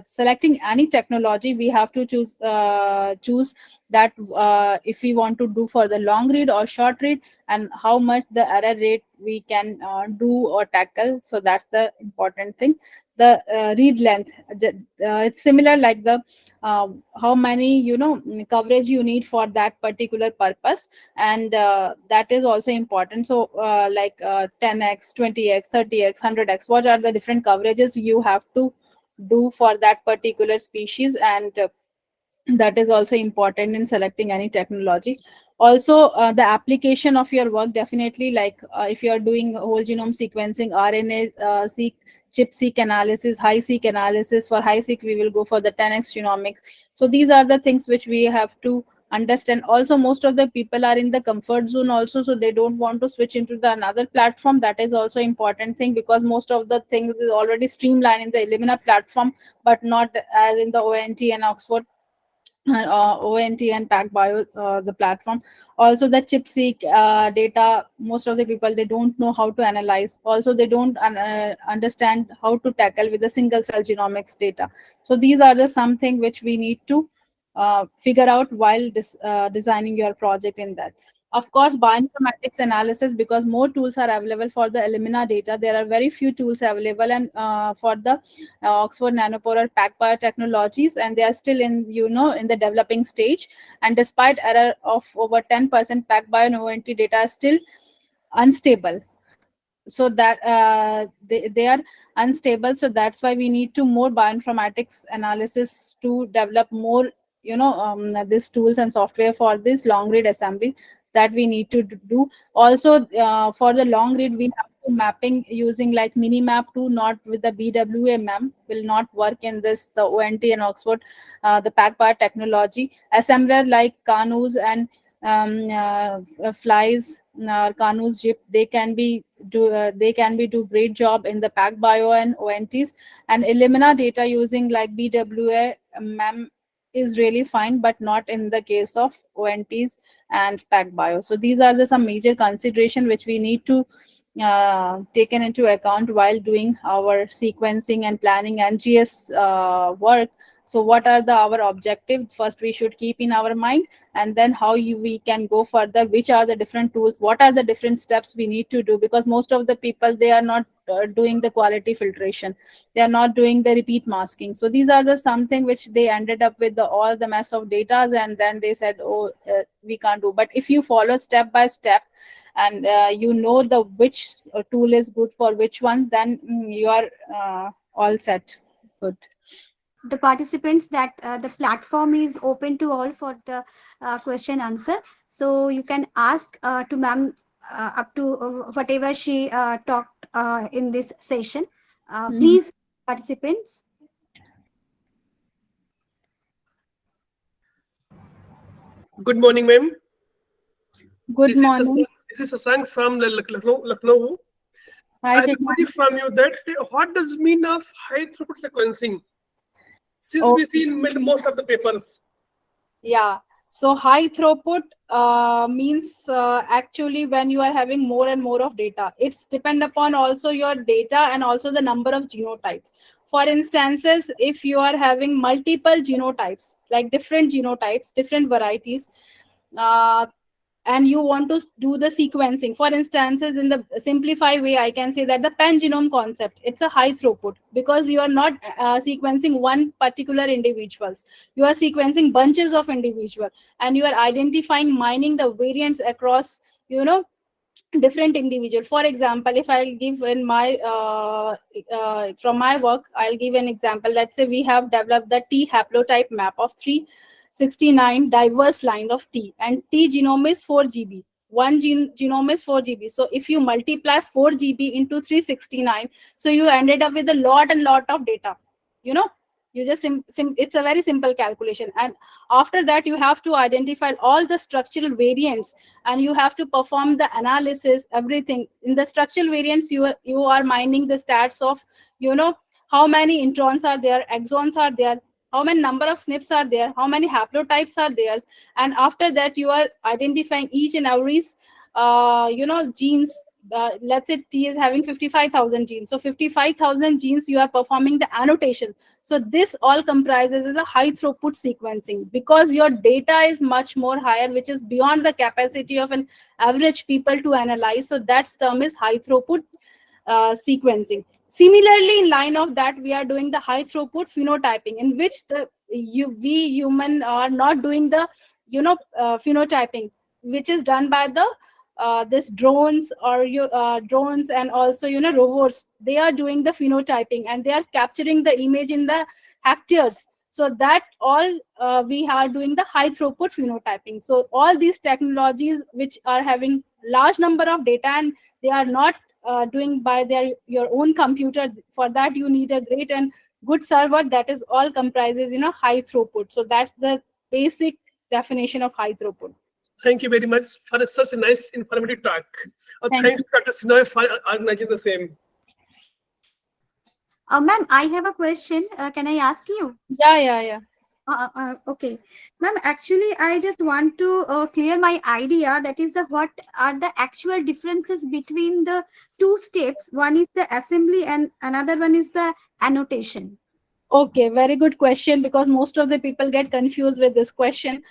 selecting any technology, we have to choose that if we want to do for the long read or short read, and how much the error rate we can do or tackle. So that's the important thing. The read length, it's similar like the how many coverage you need for that particular purpose, and that is also important. So 10x, 20x, 30x, 100x, what are the different coverages you have to do for that particular species, and that is also important in selecting any technology. Also the application of your work, definitely, like if you are doing whole genome sequencing, RNA seq, chip seq analysis, high seq analysis. For high seq we will go for the 10x genomics. So these are the things which we have to understand. Also most of the people are in the comfort zone also, so they don't want to switch into the another platform. That is also important thing, because most of the things is already streamlined in the Illumina platform, but not as in the ONT and Oxford ONT and PacBio, the platform. Also the ChIP-seq data, most of the people, they don't know how to analyze. Also they don't understand how to tackle with the single cell genomics data. So these are the something which we need to figure out while designing your project in that. Of course, bioinformatics analysis, because more tools are available for the Illumina data. There are very few tools available, and for the Oxford Nanopore or PacBio technologies, and they are still in in the developing stage. And despite error of over 10%, PacBio and ONT data are still unstable. So that they are unstable. So that's why we need to more bioinformatics analysis to develop more these tools and software for this long read assembly that we need to do. Also for the long read, we have mapping using like Minimap 2, not with the BWMM, will not work in this, the ONT and Oxford, the PACBAR technology. Assembler like Canus and Flies, Canus Zip, they can be do great job in the PacBio and ONTs. And Illumina data using like BWMM is really fine, but not in the case of ONTs and PacBio. So these are the some major consideration which we need to taken into account while doing our sequencing and planning and GS work. So what are our objective? First, we should keep in our mind, and then we can go further. Which are the different tools? What are the different steps we need to do? Because most of the people, they are not doing the quality filtration. They are not doing the repeat masking. So these are the something which they ended up with all the mess of data, and then they said, oh, we can't do. But if you follow step by step, and you know the which tool is good for which one, then you are all set. Good. The participants that the platform is open to all for the question answer, so you can ask to ma'am up to whatever she talked in this session. Please, participants. Good morning, ma'am. Good morning. This is Singh from Lucknow. Hi, I have a Shikha. query from you that what does mean of high throughput sequencing? Since we see in most of the papers. Yeah. So high throughput means actually when you are having more and more of data. It's depend upon also your data and also the number of genotypes. For instances, if you are having multiple genotypes, like different genotypes, different varieties, uh, and you want to do the sequencing, for instances, in the simplified way, I can say that the pan-genome concept, it's a high throughput, because you are not sequencing one particular individuals. You are sequencing bunches of individual, and you are identifying, mining the variants across, different individual. For example, if I'll give in my from my work, I'll give an example. Let's say we have developed the T haplotype map of 369 diverse line of T, and T genome is 4 GB. One genome is 4 GB. So if you multiply 4 GB into 369, so you ended up with a lot and lot of data. You just it's a very simple calculation, and after that you have to identify all the structural variants, and you have to perform the analysis, everything in the structural variants. You are mining the stats of, how many introns are there, exons are there, how many number of SNPs are there, how many haplotypes are there, and after that you are identifying each and every genes. Let's say T is having 55,000 genes, so 55,000 genes you are performing the annotation. So this all comprises as a high throughput sequencing, because your data is much more higher, which is beyond the capacity of an average people to analyze. So that term is high throughput sequencing. Similarly, in line of that, we are doing the high throughput phenotyping, in which we human are not doing the phenotyping, which is done by the this drones, or drones, and also rovers. They are doing the phenotyping, and they are capturing the image in the hectares. So that all we are doing the high throughput phenotyping. So all these technologies which are having large number of data, and they are not doing by your own computer. For that you need a great and good server. That is all comprises high throughput. So that's the basic definition of high throughput. Thank you very much for such a nice informative talk. Thanks to Dr. Sinoy for organizing the same. Ma'am, I have a question. Can I ask you? Yeah. Okay, ma'am. Actually, I just want to clear my idea. That is what are the actual differences between the two steps? One is the assembly, and another one is the annotation. Okay, very good question, because most of the people get confused with this question.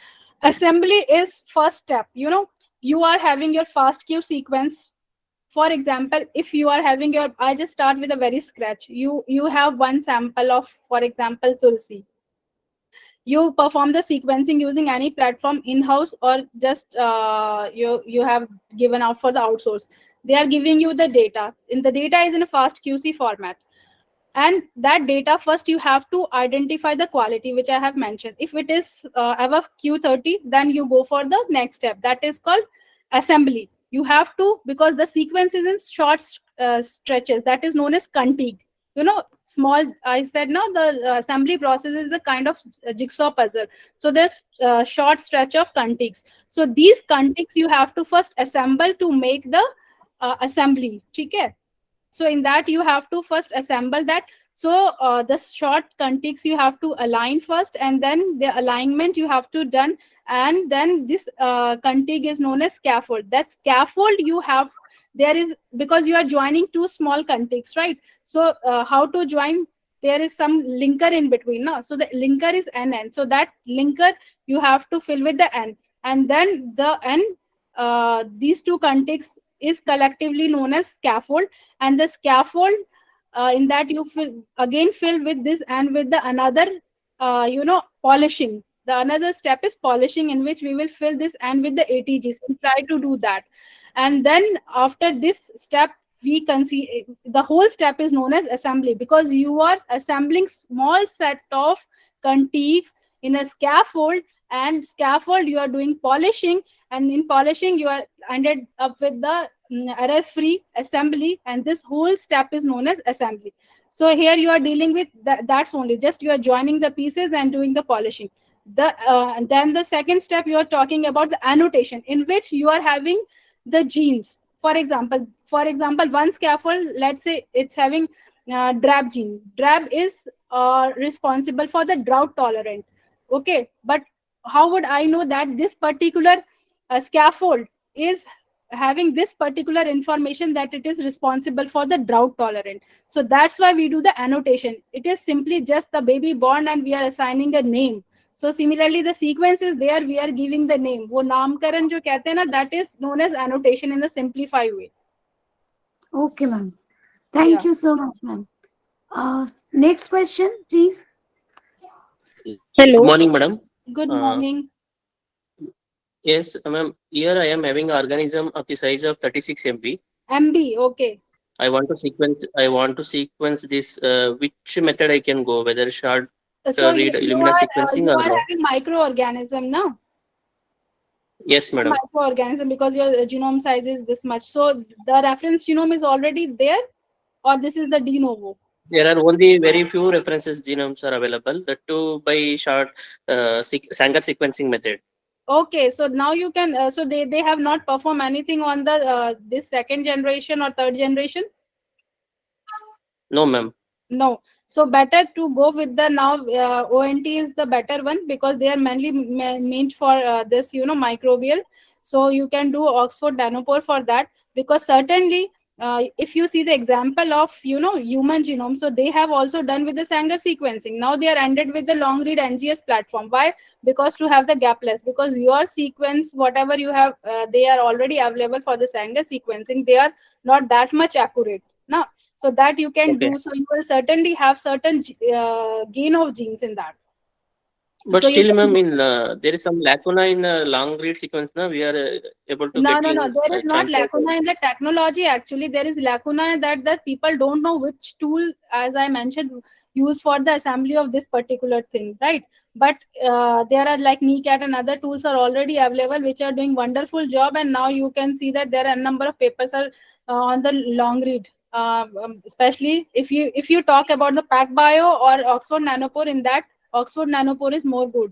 Assembly is first step. You are having your FASTQ sequence. For example, if you are having I just start with a very scratch. You have one sample of, for example, Tulsi. You perform the sequencing using any platform in-house, or just you have given out for the outsource. They are giving you the data. The data is in a FastQC format. And that data, first you have to identify the quality, which I have mentioned. If it is above Q30, then you go for the next step. That is called assembly. You have to, because the sequence is in short stretches, that is known as contig. Small, I said now, the assembly process is the kind of jigsaw puzzle. So there's a short stretch of contigs. So these contigs you have to first assemble to make the assembly. Okay? So in that you have to first assemble that. So the short contigs you have to align first, and then the alignment you have to done, and then this contig is known as scaffold. That scaffold you have, there is, because you are joining two small contigs, right? So how to join? There is some linker in between, no? So the linker is NN. So that linker you have to fill with the N, and then the N, these two contigs is collectively known as scaffold. And the scaffold, in that you fill with this, and with the another polishing. The another step is polishing, in which we will fill this and with the ATGs and try to do that. And then after this step, we can see the whole step is known as assembly, because you are assembling small set of contigs in a scaffold, and scaffold you are doing polishing, and in polishing you are ended up with the error free assembly, and this whole step is known as assembly. So here you are dealing with that's only just you are joining the pieces and doing the polishing. Then the second step, you are talking about the annotation, in which you are having the genes. For example, one scaffold, let's say it's having drab gene. Drab is responsible for the drought tolerant. Okay, but how would I know that this particular scaffold is having this particular information, that it is responsible for the drought tolerant? So that's why we do the annotation. It is simply just the baby born and we are assigning a name. So similarly, the sequence is there, we are giving the name. वो नामकरण जो कहते हैं ना, that is known as annotation in the simplified way. Okay, ma'am. Thank Yeah. you so much, ma'am. Next question, please. Good morning, madam. Good morning. Yes, ma'am. Here I am having an organism of the size of 36 MB. MB, okay. I want to sequence this. Which method I can go? Whether short So read you Illumina are sequencing or long? having microorganism now. Yes, madam. Microorganism, because your genome size is this much. So the reference genome is already there, or this is the de novo? There are only very few references genomes are available. The two by short Sanger sequencing method. Okay, so now you can. So they have not performed anything on the this second generation or third generation. No, ma'am. No. So better to go with the now ONT is the better one, because they are mainly meant for this microbial. So you can do Oxford Nanopore for that, because certainly if you see the example of human genome, so they have also done with the Sanger sequencing. Now they are ended with the long read NGS platform. Why? Because to have the gapless, because your sequence whatever you have, they are already available for the Sanger sequencing. They are not that much accurate now. So that you can Okay. do. So you will certainly have certain gain of genes in that. But So you still, can, ma'am, there is some lacuna in long read sequence. Now we are able to no. getting There is not chance out. lacuna in the technology. Actually, there is lacuna that people don't know which tool, as I mentioned, use for the assembly of this particular thing, right? But there are like NECAT and other tools are already available, which are doing wonderful job. And now you can see that there are a number of papers are on the long read. Especially if you talk about the PacBio or Oxford Nanopore, in that Oxford Nanopore is more good.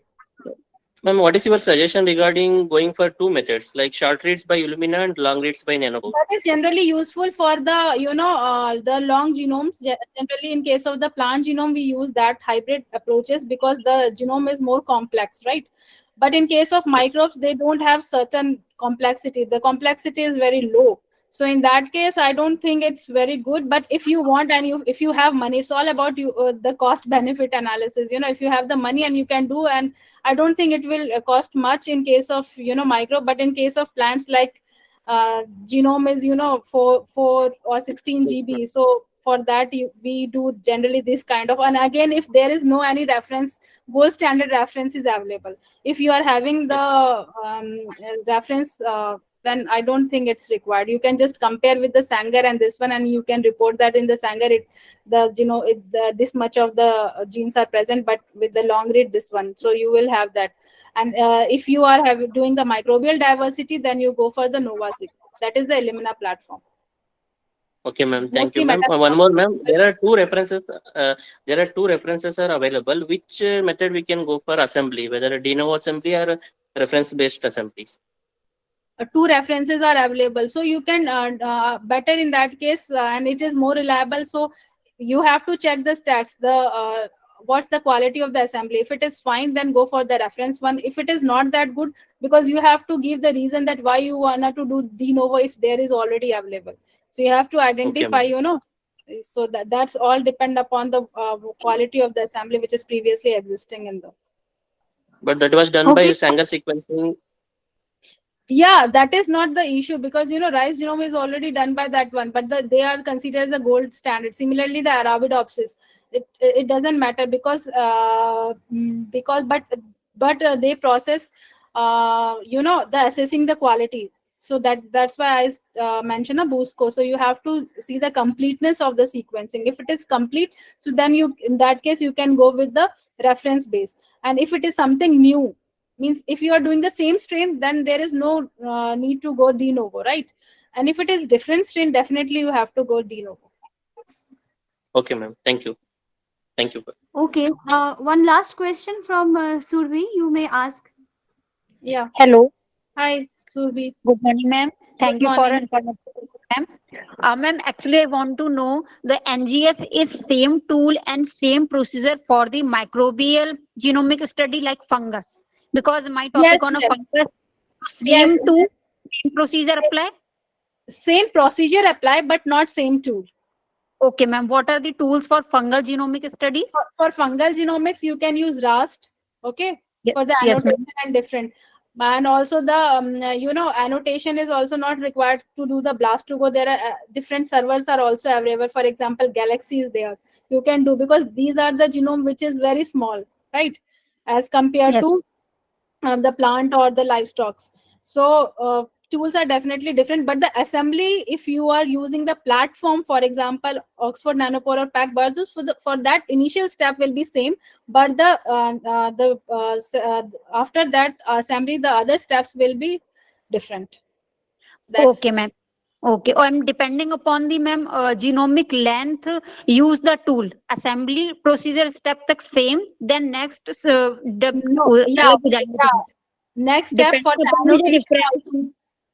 Ma'am, what is your suggestion regarding going for two methods, like short reads by Illumina and long reads by Nanopore? That is generally useful for the the long genomes. Generally, in case of the plant genome, we use that hybrid approaches, because the genome is more complex, right? But in case of Yes. microbes, they don't have certain complexity. The complexity is very low. So in that case, I don't think it's very good. But if you want, and if you have money, it's all about the cost benefit analysis. If you have the money and you can do, and I don't think it will cost much in case of micro. But in case of plants, like genome is 4 or 16 GB. So for that we do generally this kind of. And again, if there is no any reference, gold standard reference is available. If you are having the reference, then I don't think it's required. You can just compare with the Sanger and this one, and you can report that in the Sanger this much of the genes are present, but with the long read this one, so you will have that. And if you are doing the microbial diversity, then you go for the NovaSeq. That is the Illumina platform. Okay, ma'am. Thank you, Mostly ma'am. One metabolism. more, ma'am. There are two references. There are two references are available. Which method we can go for assembly, whether a de novo assembly or a reference-based assemblies? Two references are available, so you can better in that case, and it is more reliable. So you have to check the stats, the what's the quality of the assembly. If it is fine, then go for the reference one. If it is not that good, because you have to give the reason that why you wanna to do de novo if there is already available. So you have to Okay, identify, ma'am. so that's all depend upon the quality of the assembly which is previously existing in the. But that was done by Okay. Sanger sequencing. Yeah, that is not the issue, because rice genome is already done by that one, but they are considered as a gold standard. Similarly, the Arabidopsis, it doesn't matter, because but they process the assessing the quality. So that's why I mentioned a boost score. So you have to see the completeness of the sequencing. If it is complete, so then you, in that case, you can go with the reference base. And if it is something new, means if you are doing the same strain, then there is no need to go de novo, right? And if it is different strain, definitely you have to go de novo. Okay, ma'am. Thank you. Thank you. Okay. One last question from Survi. You may ask. Yeah. Hello, Hi, Surbi. good morning, ma'am. Good Thank you for morning. information, ma'am. Ma'am, actually, I want to know the NGS is same tool and same procedure for the microbial genomic study like fungus. Because my topic Yes, on a yes, fungus, yes, same tool, yes. same procedure apply. Same procedure apply, but not same tool. Okay, ma'am. What are the tools for fungal genomic studies? For fungal genomics, you can use RAST, okay, Yes, for the yes, ma'am. annotation and different. And also the annotation is also not required to do the blast to go. There are different servers are also available. For example, Galaxy is there. You can do, because these are the genome which is very small, right, as compared Yes. to the plant or the livestock. So tools are definitely different, but the assembly, if you are using the platform, for example, Oxford Nanopore or Pack Bardus, for that initial step will be same, but after that assembly, the other steps will be different. That's Okay, ma'am. Okay, oh, I'm depending upon the ma'am genomic length. Use the tool. Assembly procedure step तक same. Then next no, yeah, अलग हो जाएंगे yeah. things. Next step for Depending the upon the annotation also. reference.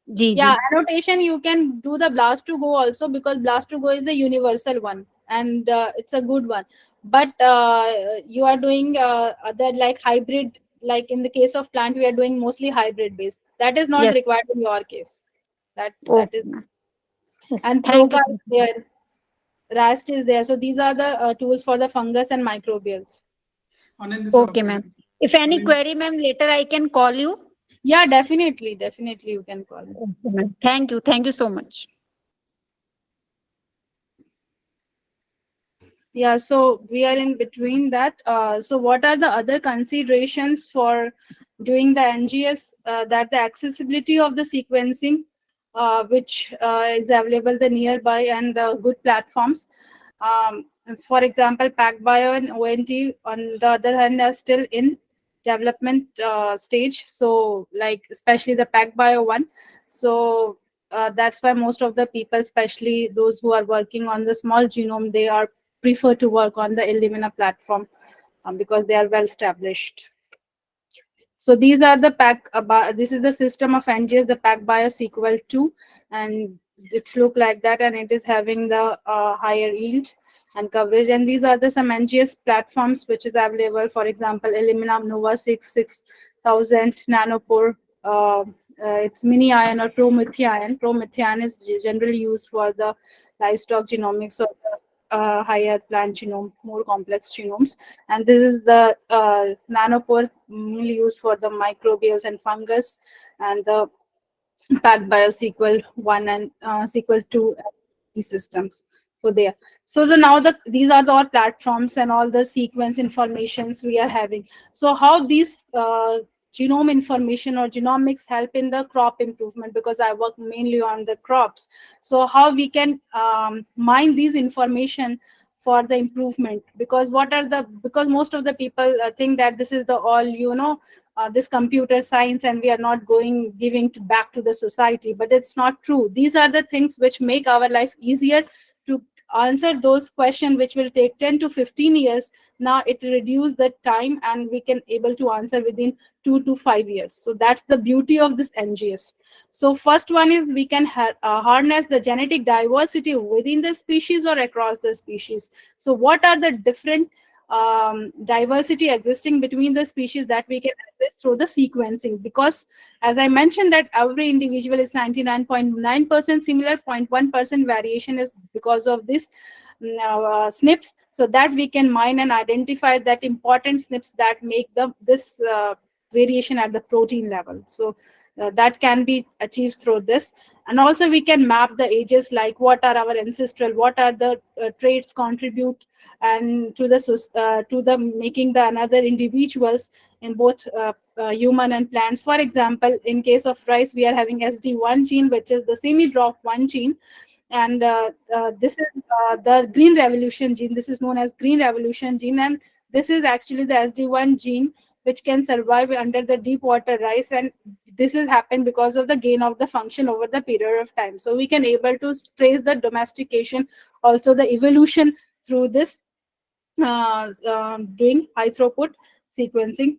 Ji Yeah, ji. annotation you can do the blast to go also, because blast to go is the universal one, and it's a good one. But you are doing other like hybrid, like in the case of plant, we are doing mostly hybrid based. That is not Yes. required in your case. That Okay, is. ma'am. Okay. And Thank you. Proca is there, Rast is there. So these are the tools for the fungus and microbials. Anindita, Okay, ma'am. If any query, ma'am, later I can call you. Yeah, definitely you can call me. Okay, ma'am. Thank you. Thank you so much. Yeah, so we are in between that. So what are the other considerations for doing the NGS? That the accessibility of the sequencing, which is available the nearby and the good platforms. Um, for example, PacBio and ONT on the other hand are still in development stage. So like especially the PacBio one. So that's why most of the people, especially those who are working on the small genome, they are prefer to work on the Illumina platform, because they are well established. So these are the this is the system of NGS, the PacBio sequel 2, and it's look like that, and it is having the higher yield and coverage. And these are the some NGS platforms which is available. For example, Illumina Nova 6000 nanopore. It's mini ion or promethion. Promethion is generally used for the livestock genomics or the higher plant genome, more complex genomes. And this is the nanopore mainly used for the microbials and fungus, and the packed by a sequel 1 and sequel 2 systems. So there. So now these are all platforms and all the sequence informations we are having. So how these genome information or genomics help in the crop improvement, because I work mainly on the crops. So how we can mine these information for the improvement, because because most of the people think that this is the all this computer science and we are not giving back to the society. But it's not true. These are the things which make our life easier to answer those questions which will take 10 to 15 years. Now it reduces the time and we can able to answer within 2 to 5 years. So that's the beauty of this NGS. So first one is we can harness the genetic diversity within the species or across the species. So what are the different diversity existing between the species that we can address through the sequencing? Because as I mentioned that every individual is 99.9% similar, 0.1% variation is because of this SNPs, so that we can mine and identify that important SNPs that make this variation at the protein level. So that can be achieved through this. And also we can map the ages, like what are our ancestral, what are the traits contribute and to the making the another individuals in both human and plants. For example, in case of rice, we are having SD1 gene, which is the semi-drop 1 gene, and this is the green revolution gene. This is known as green revolution gene, and this is actually the SD1 gene which can survive under the deep water rice, and this has happened because of the gain of the function over the period of time. So we can able to trace the domestication, also the evolution through this doing high throughput sequencing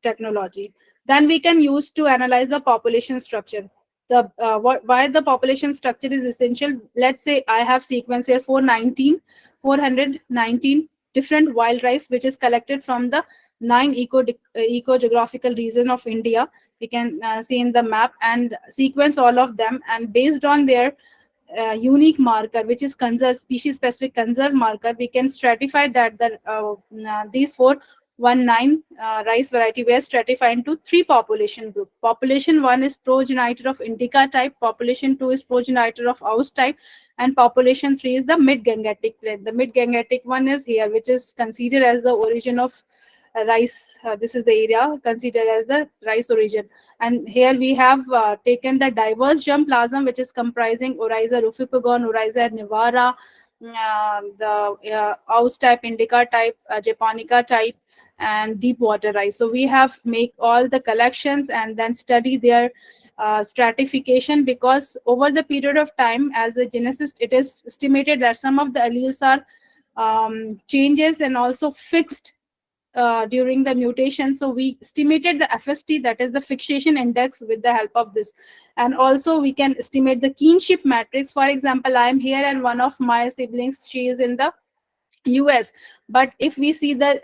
technology. Then we can use to analyze the population structure. Why the population structure is essential. Let's say I have sequence here 419 different wild rice which is collected from the 9 eco-geographical region of India. We can see in the map and sequence all of them, and based on their unique marker, which is species specific conserved marker, we can stratify that these 419 rice variety were stratified into 3 population group. Population 1 is progenitor of indica type, population 2 is progenitor of Aus type, and population 3 is the mid-Gangetic plain. The mid-Gangetic one is here, which is considered as the origin of rice. This is the area considered as the rice origin. And here we have taken the diverse germplasm, which is comprising Oryza rufipogon, Oryza nivara, the Aus type, indica type, japonica type, and deep water rice. So we have make all the collections and then study their stratification, because over the period of time, as a geneticist, it is estimated that some of the alleles are changes and also fixed during the mutation. So we estimated the FST, that is the fixation index, with the help of this. And also we can estimate the kinship matrix. For example, I am here and one of my siblings, she is in the US, but if we see the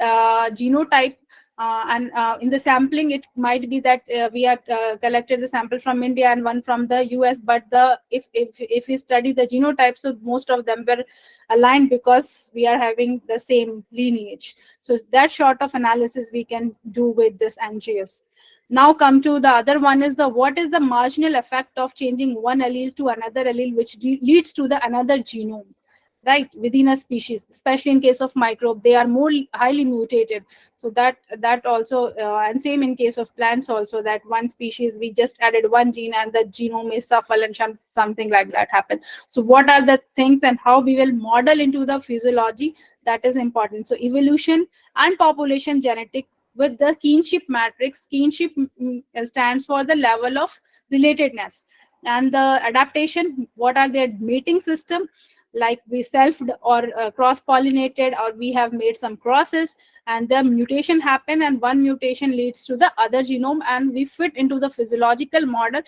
genotype and in the sampling, it might be that we are collected the sample from India and one from the US, but if we study the genotype, so most of them were aligned because we are having the same lineage. So that sort of analysis we can do with this NGS. Now come to the other one, is what is the marginal effect of changing one allele to another allele, which leads to the another genome, right, within a species. Especially in case of microbe, they are more highly mutated. So that also and same in case of plants also, that one species we just added one gene and the genome is shuffle and something like that happen. So what are the things and how we will model into the physiology, that is important. So evolution and population genetic with the kinship matrix. Kinship stands for the level of relatedness, and the adaptation, what are their mating system, like we self or cross-pollinated, or we have made some crosses and the mutation happen, and one mutation leads to the other genome and we fit into the physiological model.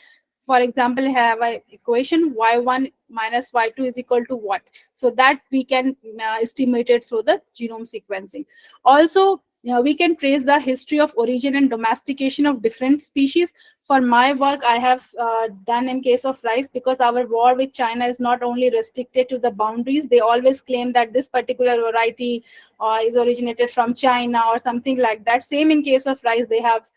For example, have an equation y1 minus y2 is equal to what, so that we can estimate it through the genome sequencing. Also, we can trace the history of origin and domestication of different species. For my work, I have done in case of rice, because our war with China is not only restricted to the boundaries. They always claim that this particular variety is originated from China or something like that. Same in case of rice, they have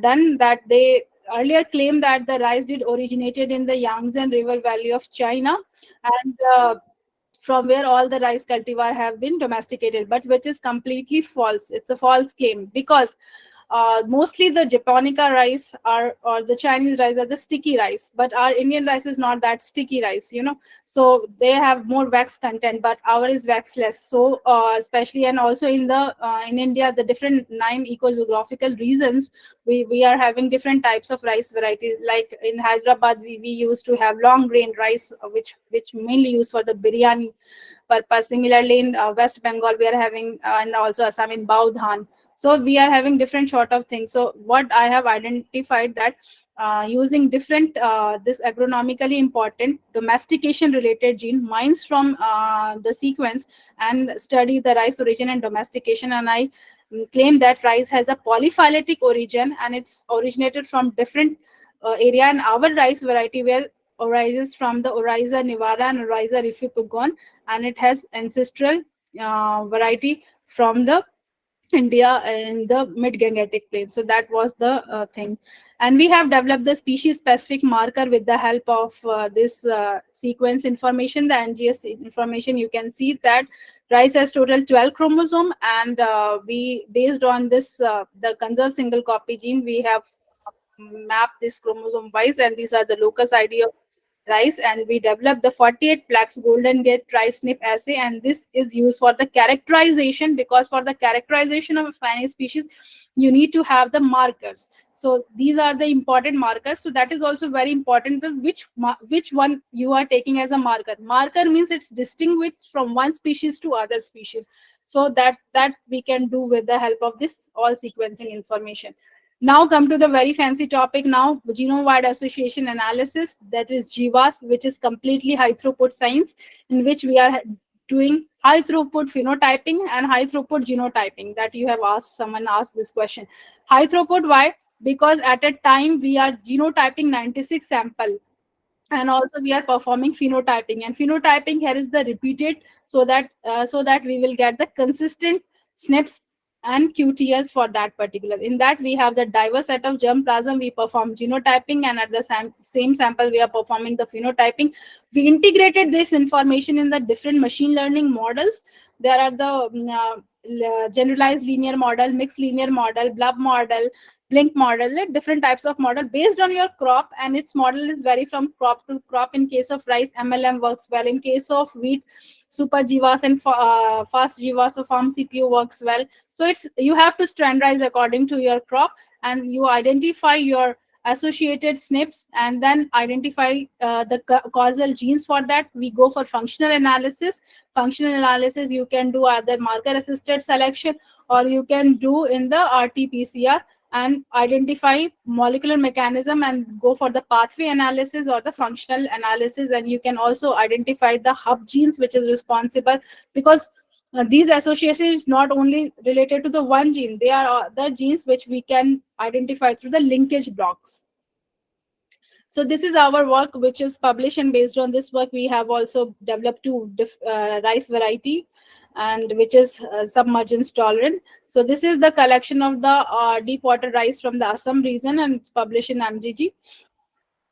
done that. They earlier claimed that the rice did originated in the Yangtze River Valley of China, and from where all the rice cultivar have been domesticated, but which is completely false. It's a false claim, because mostly the Japonica rice or the Chinese rice are the sticky rice, but our Indian rice is not that sticky rice, so they have more wax content, but our is waxless. So especially, and also in India, the different 9 ecogeographical regions, we are having different types of rice varieties. Like in Hyderabad, we used to have long grain rice, which mainly used for the biryani purpose. Similarly, in West Bengal, we are having, and also Assam, in Baudhan. So we are having different sort of things. So what I have identified that using different this agronomically important domestication related gene mines from the sequence and study the rice origin and domestication, and I claim that rice has a polyphyletic origin and it's originated from different area, and our rice variety where arises from the Oryza nivara and Oryza rifipugon, and it has ancestral variety from the India in the mid-Gangetic plain. So that was the thing. And we have developed the species-specific marker with the help of this sequence information, the NGS information. You can see that rice has total 12 chromosome, and we, based on this, the conserved single copy gene, we have mapped this chromosome-wise, and these are the locus ID of rice, and we developed the 48 plex golden gate rice snip assay, and this is used for the characterization, because for the characterization of a finite species you need to have the markers. So these are the important markers. So that is also very important, that which one you are taking as a marker means it's distinguished from one species to other species. So that we can do with the help of this all sequencing information. Now come to the very fancy topic now, genome-wide association analysis, that is GWAS, which is completely high throughput science, in which we are doing high throughput phenotyping and high throughput genotyping. That you have asked, someone asked this question. High throughput, why? Because at a time we are genotyping 96 sample, and also we are performing phenotyping, and phenotyping here is the repeated, so that we will get the consistent SNPs and QTLs for that particular. In that we have the diverse set of germplasm, we perform genotyping, and at the same sample we are performing the phenotyping. We integrated this information in the different machine learning models. There are the generalized linear model, mixed linear model, blub model, blink model, like different types of model based on your crop, and its model is vary from crop to crop. In case of rice, MLM works well. In case of wheat, super GWAS and fast GWAS, or farm CPU works well. So it's, you have to standardize according to your crop, and you identify your associated SNPs, and then identify the causal genes. For that we go for functional analysis. Functional analysis you can do either marker assisted selection, or you can do in the RT-PCR and identify molecular mechanism and go for the pathway analysis or the functional analysis. And you can also identify the hub genes which is responsible, because these associations is not only related to the one gene, they are the genes which we can identify through the linkage blocks. So this is our work which is published, and based on this work we have also developed two rice variety, and which is submergence tolerant. So this is the collection of the deep water rice from the Assam region, and it's published in MGG.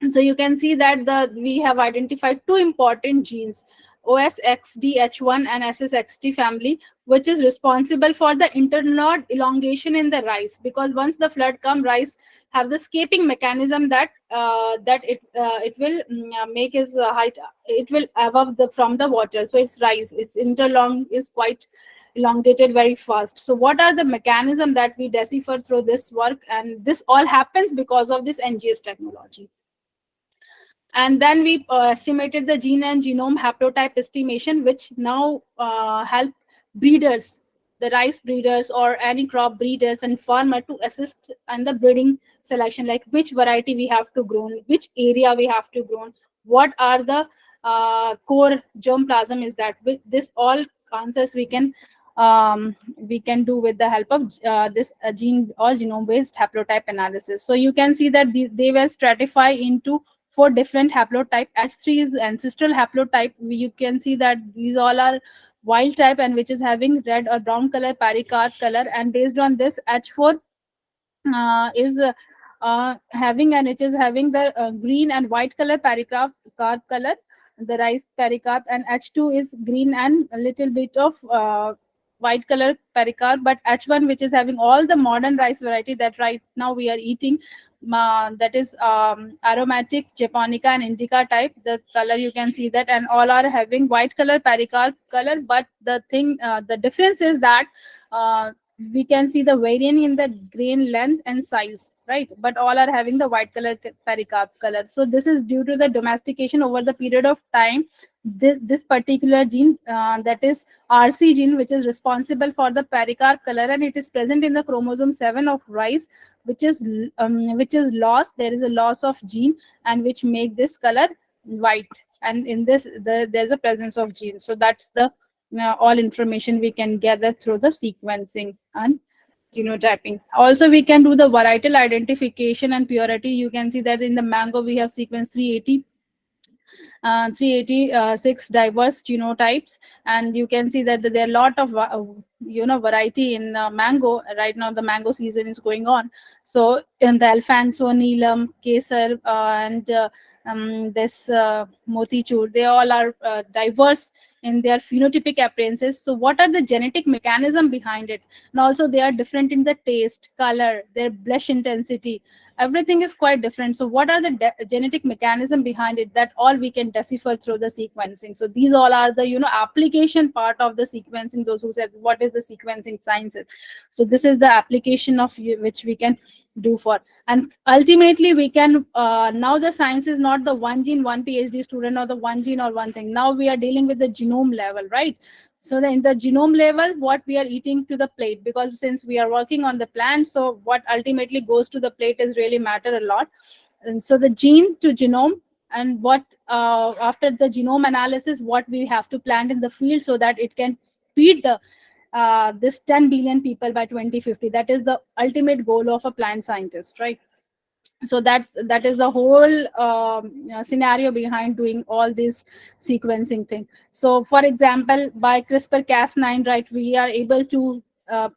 So you can see that we have identified two important genes, OSXDH1 and SSXT family, which is responsible for the internode elongation in the rice, because once the flood come, rice have the scaping mechanism that it will make its height, it will above from the water. So its rise, its interlong is quite elongated very fast. So what are the mechanism that we decipher through this work? And this all happens because of this NGS technology. And then we estimated the gene and genome haplotype estimation, which now help breeders, the rice breeders or any crop breeders and farmer, to assist in the breeding selection, like which variety we have to grow, which area we have to grow, what are the core germplasm is that. With this all answers we can do with the help of this gene or genome based haplotype analysis. So you can see that they were stratified into 4 different haplotype. H3 is ancestral haplotype. You can see that these all are wild type, and which is having red or brown color pericarp color, and based on this H4 is having, and it is having the green and white color pericarp color, the rice pericarp, and H2 is green and a little bit of white color pericarp, but H1, which is having all the modern rice variety that right now we are eating, that is aromatic, japonica and indica type. The color you can see that, and all are having white color pericarp color. But the difference is that we can see the variant in the grain length and size, right? But all are having the white color pericarp color. So this is due to the domestication over the period of time. This particular gene, that is RC gene, which is responsible for the pericarp color, and it is present in the chromosome 7 of rice, which is lost. There is a loss of gene, and which make this color white. And in this, there's a presence of gene. So that's the all information we can gather through the sequencing and genotyping. Also, we can do the varietal identification and purity. You can see that in the mango we have sequenced 386 diverse genotypes, and you can see that there are a lot of variety in mango. Right now the mango season is going on, so in the Alfonso, Neelam, Kesar, and this Motichur, they all are diverse in their phenotypic appearances. So what are the genetic mechanism behind it? And also they are different in the taste, color, their blush intensity. Everything is quite different. So what are the genetic mechanism behind it? That all we can decipher through the sequencing. So these all are the application part of the sequencing. Those who said what is the sequencing sciences, so this is the application of which we can do for. And ultimately we can now the science is not the one gene one PhD student, or the one gene or one thing. Now we are dealing with the genome level, right? So in the genome level, what we are eating to the plate, because since we are working on the plant, so what ultimately goes to the plate is really matter a lot. And so the gene to genome, and what after the genome analysis, what we have to plant in the field so that it can feed the this 10 billion people by 2050. That is the ultimate goal of a plant scientist, right? So that is the whole scenario behind doing all this sequencing thing. So for example, by CRISPR-Cas9, right, we are able to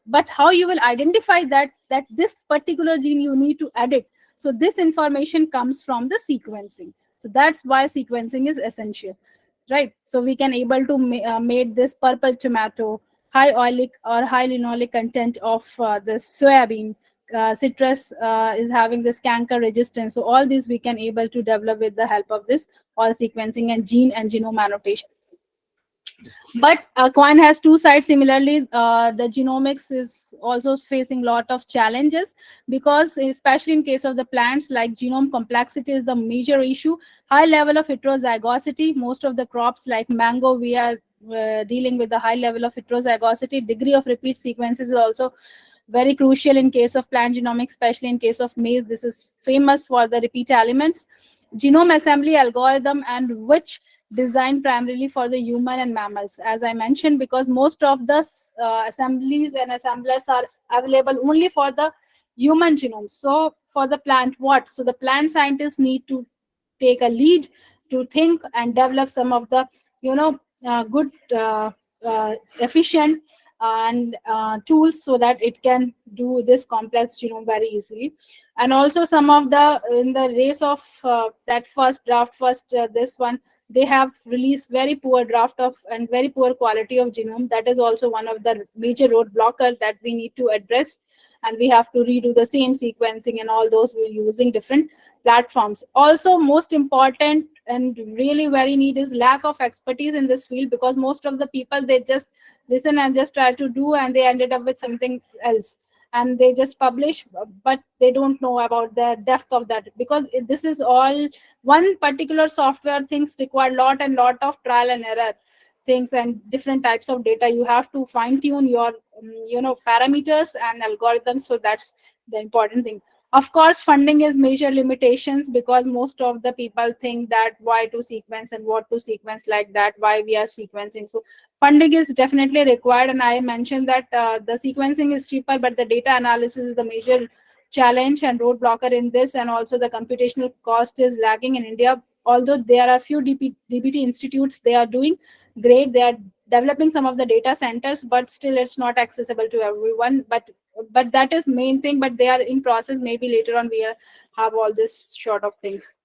but how you will identify that this particular gene you need to edit? So this information comes from the sequencing. So that's why sequencing is essential, right? So we can able to make this purple tomato, high oilic or high linoleic content of this soybean. Citrus is having this canker resistance. So all these we can able to develop with the help of this all sequencing and gene and genome annotations. But a coin has two sides. Similarly, the genomics is also facing a lot of challenges, because especially in case of the plants, like genome complexity is the major issue. High level of heterozygosity. Most of the crops like mango, we are dealing with the high level of heterozygosity. Degree of repeat sequences is also very crucial in case of plant genomics, especially in case of maize. This is famous for the repeat elements. Genome assembly algorithm, and which designed primarily for the human and mammals, as I mentioned, because most of the assemblies and assemblers are available only for the human genome. So for the plant, what? So the plant scientists need to take a lead to think and develop some of the good efficient and tools, so that it can do this complex genome very easily. And also some of the in the race of that first draft, this one, they have released very poor draft of and very poor quality of genome. That is also one of the major roadblocker that we need to address, and we have to redo the same sequencing and all those. We're using different platforms. Also, most important and really very need is lack of expertise in this field, because most of the people, they just listen and just try to do, and they ended up with something else, and they just publish, but they don't know about the depth of that, because this is all one particular software. Things require lot and lot of trial and error things and different types of data. You have to fine tune your parameters and algorithms. So that's the important thing. Of course, funding is major limitations, because most of the people think that why to sequence and what to sequence, like that, why we are sequencing. So funding is definitely required, and I mentioned that the sequencing is cheaper, but the data analysis is the major challenge and roadblocker in this. And also the computational cost is lagging in India. Although there are few DBT institutes, they are doing great. They are developing some of the data centers, but still it's not accessible to everyone. But that is main thing. But they are in process. Maybe later on we have all this sort of things.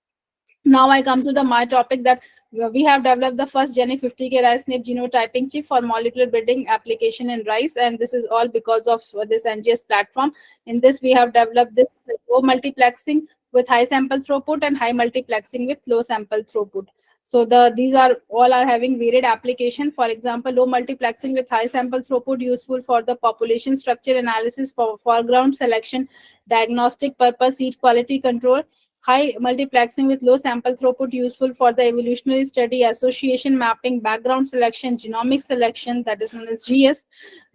Now I come to the my topic, that we have developed the first genic 50K rice SNP genotyping chip for molecular building application in rice, and this is all because of this NGS platform. In this, we have developed this low multiplexing with high sample throughput and high multiplexing with low sample throughput. So these are all are having varied application. For example, low multiplexing with high sample throughput useful for the population structure analysis, for foreground selection, diagnostic purpose, seed quality control. High multiplexing with low sample throughput useful for the evolutionary study, association mapping, background selection, genomic selection, that is known as GS,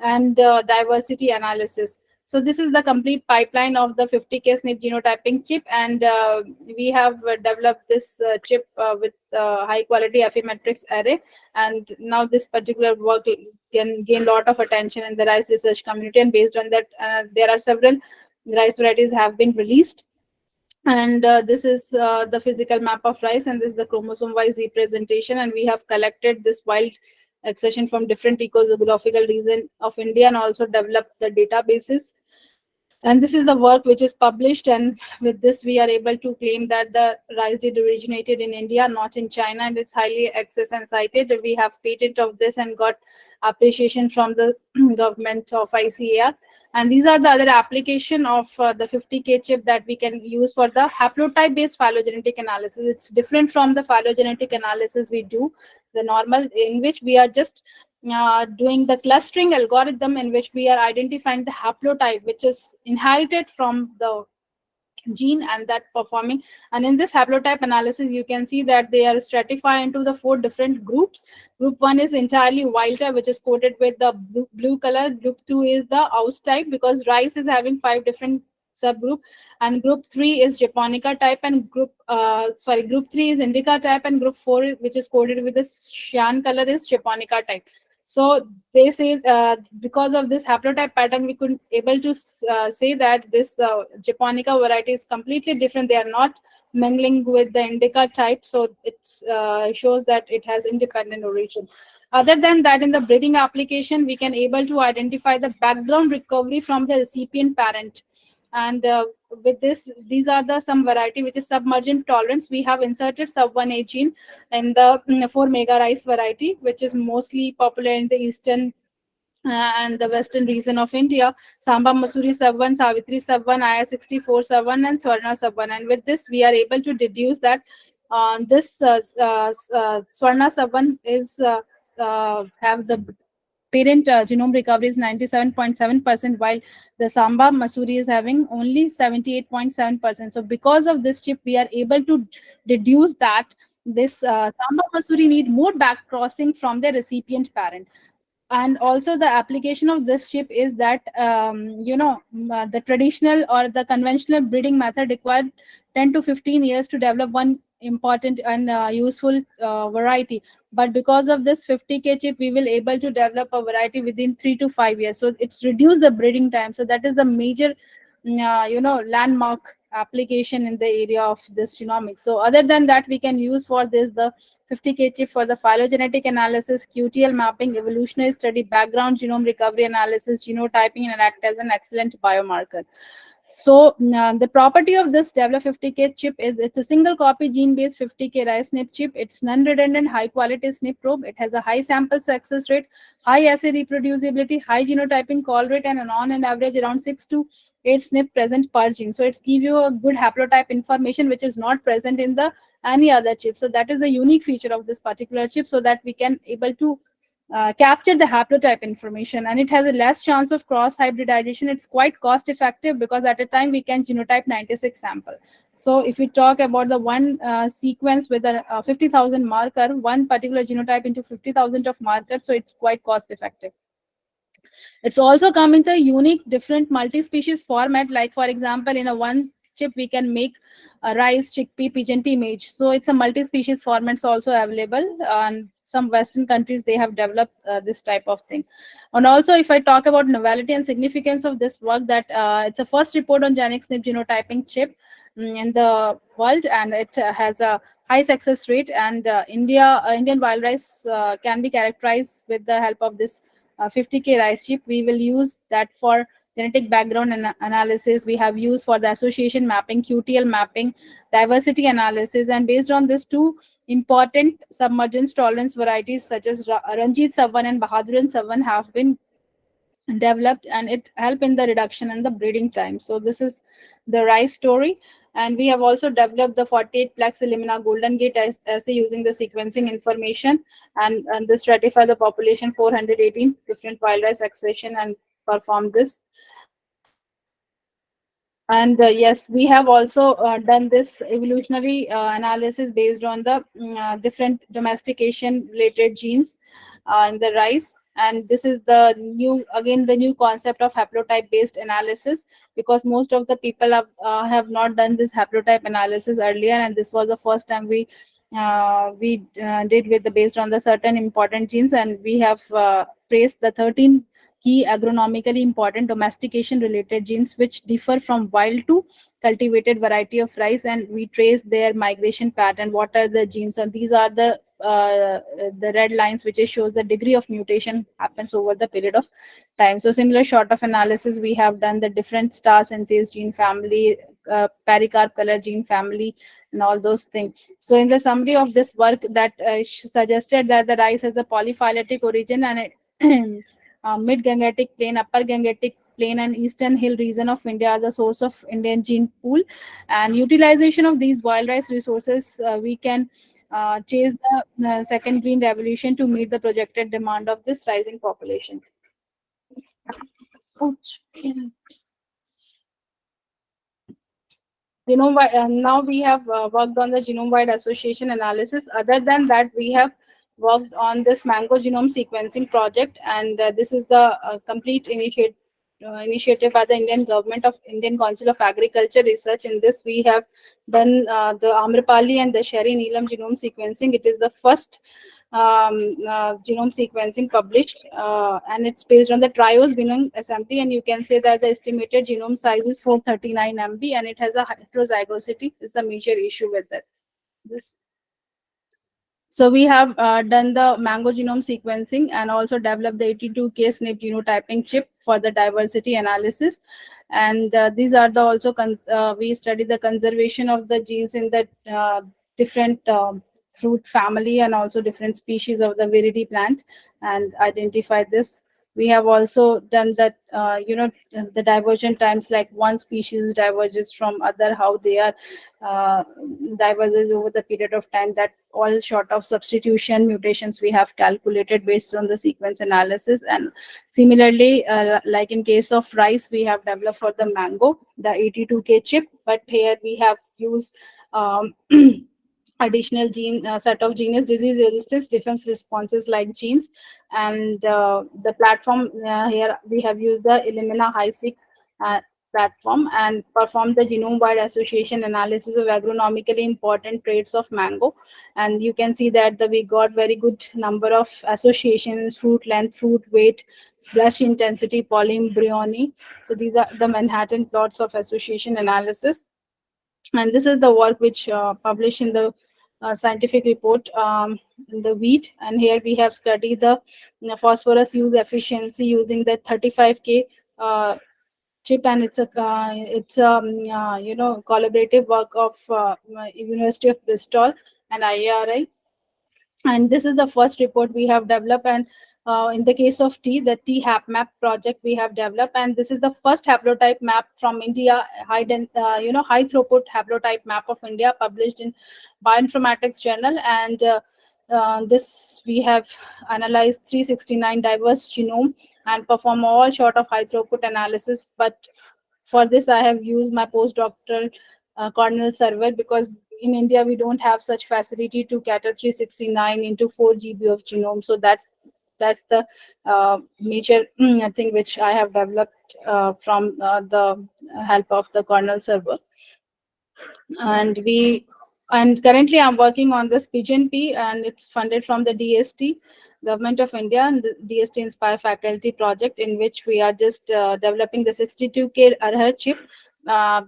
and diversity analysis. So this is the complete pipeline of the 50K SNP genotyping chip, and we have developed this chip with high quality Affymetrix array, and now this particular work can gain a lot of attention in the rice research community, and based on that, there are several rice varieties have been released. And this is the physical map of rice, and this is the chromosome wise representation, and we have collected this wild accession from different ecographical region of India, and also developed the databases. And this is the work which is published, and with this we are able to claim that the rice did originated in India, not in China, and it's highly accessed and cited. We have patent of this and got appreciation from the government of ICAR. And these are the other application of the 50K chip that we can use for the haplotype based phylogenetic analysis. It's different from the phylogenetic analysis we do, the normal, in which we are just doing the clustering algorithm, in which we are identifying the haplotype which is inherited from the gene and that performing. And in this haplotype analysis, you can see that they are stratified into the 4 different groups. Group 1 is entirely wild type, which is coated with the blue color. Group 2 is the aus type, because rice is having 5 different subgroup. And group 3 is japonica type, and group 3 is indica type, and group 4, which is coded with the cyan color, is japonica type. So they say because of this haplotype pattern, we could able to say that this japonica variety is completely different. They are not mingling with the indica type, so it shows that it has independent origin. Other than that, in the breeding application, we can able to identify the background recovery from the recipient parent. And with this, these are the some variety which is submergent tolerance. We have inserted sub-1A gene in the 4 mega rice variety, which is mostly popular in the eastern and the western region of India. Samba Masuri sub-1, Savitri sub-1, IR64 sub-1, and Swarna sub-1. And with this, we are able to deduce that this Swarna sub-1 is have the parent genome recovery is 97.7%, while the Samba Masuri is having only 78.7%. So because of this chip, we are able to deduce that this Samba Masuri need more back crossing from the recipient parent. And also the application of this chip is that the traditional or the conventional breeding method required 10 to 15 years to develop one important and useful variety. But because of this 50K chip, we will able to develop a variety within 3 to 5 years. So it's reduced the breeding time. So that is the major landmark application in the area of this genomics. So other than that, we can use for this the 50K chip for the phylogenetic analysis, QTL mapping, evolutionary study, background genome recovery analysis, genotyping, and act as an excellent biomarker. So the property of this develop 50K chip is it's a single copy gene-based 50K rice SNP chip. It's non-redundant, high-quality SNP probe. It has a high sample success rate, high assay reproducibility, high genotyping call rate, and on an average around 6 to 8 SNP present per gene. So it's give you a good haplotype information which is not present in the any other chip. So that is the unique feature of this particular chip, so that we can able to capture the haplotype information, and it has a less chance of cross hybridization. It's quite cost effective because at a time we can genotype 96 sample. So if we talk about the one sequence with a 50,000 marker, one particular genotype into 50,000 of markers, so it's quite cost effective. It's also come into a unique different multi-species format, like for example in a one chip we can make a rice, chickpea, pigeon pea maize. So it's a multi-species formats also available, and some western countries they have developed this type of thing. And also if I talk about novelty and significance of this work, that it's a first report on genic SNP genotyping chip in the world, and it has a high success rate, and Indian wild rice can be characterized with the help of this 50K rice chip. We will use that for genetic background analysis. We have used for the association mapping, QTL mapping, diversity analysis, and based on this, two important submergence tolerance varieties such as Ranjit Savan and Bahaduran Savan have been developed, and it helped in the reduction in the breeding time. So this is the rice story. And we have also developed the 48 plex Illumina Golden Gate assay using the sequencing information, and this stratified the population 418 different wild rice accession and performed this. And yes, we have also done this evolutionary analysis based on the different domestication related genes in the rice. And this is the new concept of haplotype based analysis, because most of the people have not done this haplotype analysis earlier, and this was the first time we did with the based on the certain important genes. And we have traced the 13 key agronomically important domestication related genes which differ from wild to cultivated variety of rice, and we trace their migration pattern. What are the genes? And these are the red lines, which shows the degree of mutation happens over the period of time. So similar sort of analysis we have done the different star synthase gene family, pericarp color gene family, and all those things. So in the summary of this work, that suggested that the rice has a polyphyletic origin, and it mid-Gangetic plain, upper Gangetic plain, and eastern hill region of India are the source of Indian gene pool. And utilization of these wild rice resources, we can chase the second green revolution to meet the projected demand of this rising population. Now we have worked on the genome-wide association analysis. Other than that, we have worked on this mango genome sequencing project, and this is the complete initiative by the Indian government of Indian Council of Agriculture Research. In this, we have done the Amrapali and the Sherry Neelam genome sequencing. It is the first genome sequencing published, and it's based on the trios genome assembly, and you can say that the estimated genome size is 439 MB, and it has a heterozygosity is the major issue with that. This. So we have done the mango genome sequencing and also developed the 82K SNP genotyping chip for the diversity analysis. And these are the also we study the conservation of the genes in the different fruit family and also different species of the viridi plant and identify this. We have also done that, the divergent times, like one species diverges from other, how they are diverges over the period of time, that all short of substitution mutations we have calculated based on the sequence analysis. And similarly, like in case of rice, we have developed for the mango, the 82K chip, but here we have used additional gene set of genus disease resistance defense responses like genes. And the platform here we have used the Illumina High-seq platform and performed the genome-wide association analysis of agronomically important traits of mango. And you can see that we got very good number of associations: fruit length, fruit weight, blush intensity, polyembryony. So these are the Manhattan plots of association analysis. And this is the work which published in the scientific report in the wheat. And here we have studied the phosphorus use efficiency using the 35K chip, and it's a collaborative work of University of Bristol and IARI. And this is the first report we have developed. And in the case of tea, the tea hap map project we have developed, and this is the first haplotype map from India, high throughput haplotype map of India, published in Bioinformatics Journal. And this we have analyzed 369 diverse genome and perform all sort of high throughput analysis. But for this, I have used my postdoctoral Cornell server, because in India we don't have such facility to cater 369 into 4 GB of genome. So that's the major thing which I have developed from the help of the Cornell server. And currently I'm working on this Pigeon P, and it's funded from the DST, Government of India, and the DST Inspire Faculty project, in which we are just developing the 62K Arhar chip,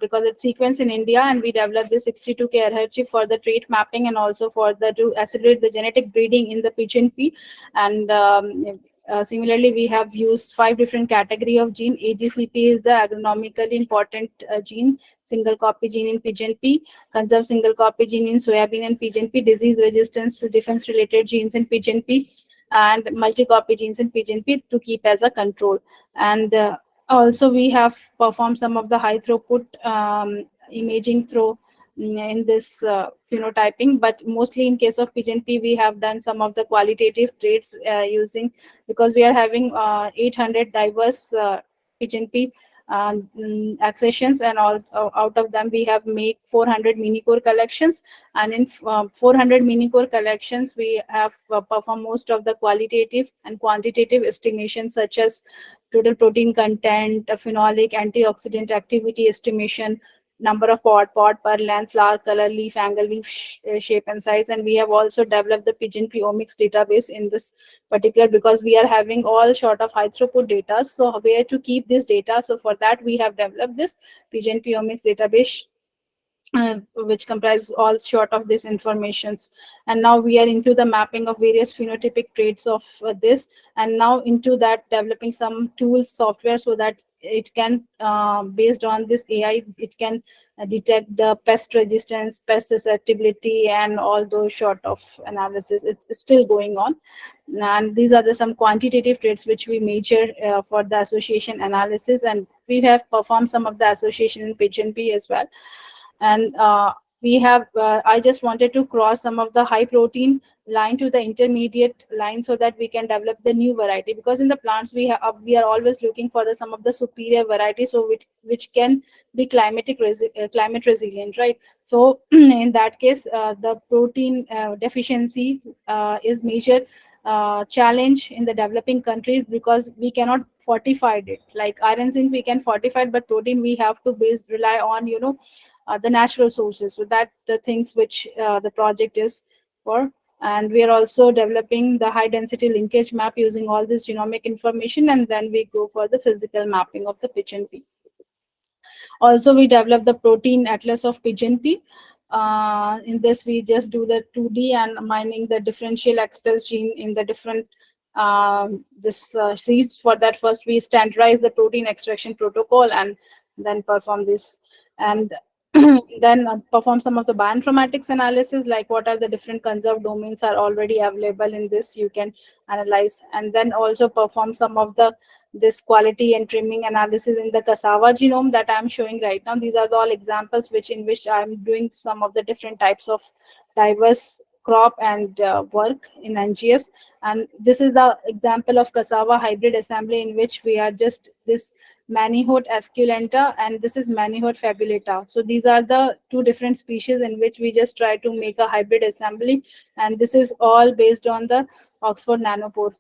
because it's sequenced in India, and we developed the 62K Arhar chip for the trait mapping and also for to accelerate the genetic breeding in the Pigeon P. And Similarly, we have used 5 different category of gene. AGCP is the agronomically important gene, single copy gene in pigeon pea, conserved single copy gene in soybean and pigeon pea, disease resistance defense related genes in pigeon pea, and multi-copy genes in pigeon pea to keep as a control. And also we have performed some of the high throughput imaging through in this phenotyping, but mostly in case of pigeon pea we have done some of the qualitative traits using, because we are having 800 diverse pigeon pea accessions, and all out of them we have made 400 mini core collections, and in 400 mini core collections we have performed most of the qualitative and quantitative estimations, such as total protein content, phenolic antioxidant activity estimation, number of pod per length, flower color, leaf angle, leaf shape and size. And we have also developed the pigeon omics database in this particular, because we are having all sort of high throughput data, so where to keep this data. So for that we have developed this pigeon omics database, which comprise all sort of this informations. And now we are into the mapping of various phenotypic traits of this, and now into that developing some tools software, so that it can based on this AI, it can detect the pest resistance, pest susceptibility, and all those sort of analysis. It's still going on. And these are the some quantitative traits which we measure for the association analysis, and we have performed some of the association in pigeon pea as well. And we have I just wanted to cross some of the high protein line to the intermediate line, so that we can develop the new variety, because in the plants we have we are always looking for the some of the superior varieties, so which can be climate resilient, right? So in that case the protein deficiency is major challenge in the developing countries, because we cannot fortify it. Like iron zinc we can fortify it, but protein we have to rely on, the natural sources. So that the things which the project is for. And we are also developing the high density linkage map using all this genomic information, and then we go for the physical mapping of the pigeon pea. Also, we develop the protein atlas of pigeon pea. In this, we just do the 2D and mining the differential express gene in the different seeds. For that, first we standardize the protein extraction protocol, and then perform this. And then perform some of the bioinformatics analysis, like what are the different conserved domains are already available in this, you can analyze. And then also perform some of the this quality and trimming analysis in the cassava genome that I'm showing right now. These are the all examples in which I'm doing some of the different types of diverse crop and work in NGS. And this is the example of cassava hybrid assembly, in which we are just this Manihot esculenta and this is Manihot fabulata. So these are the two different species in which we just try to make a hybrid assembly, and this is all based on the Oxford Nanopore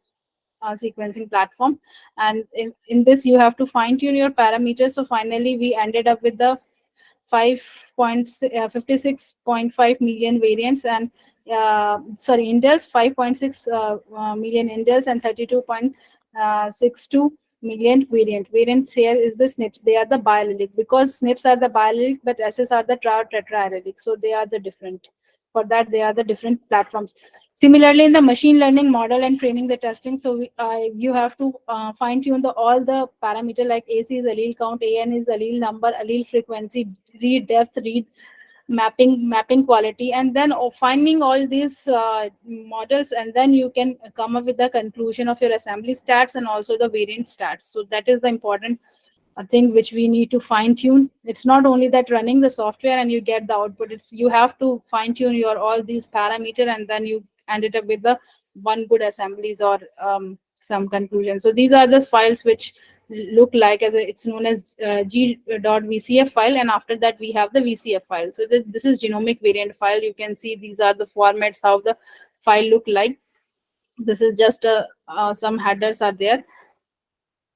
sequencing platform. And in this you have to fine tune your parameters. So finally we ended up with the 56.5 million variants, and indels, 5.6 million indels, and 32.62 million variants. Here is the SNPs. They are the biallelic, because SNPs are the biallelic, but SS are the tetraallelic. So they are the different. For that, they are the different platforms. Similarly, in the machine learning model and training the testing, so you have to fine tune all the parameter, like AC is allele count, AN is allele number, allele frequency, read depth, read mapping quality, and then finding all these models, and then you can come up with the conclusion of your assembly stats and also the variant stats. So that is the important thing which we need to fine tune. It's not only that running the software and you get the output, it's you have to fine tune your all these parameter, and then you ended up with the one good assemblies or some conclusion. So these are the files which look like it's known as g.vcf file, and after that we have the vcf file. So this is genomic variant file. You can see these are the formats how the file look like. This is just some headers are there.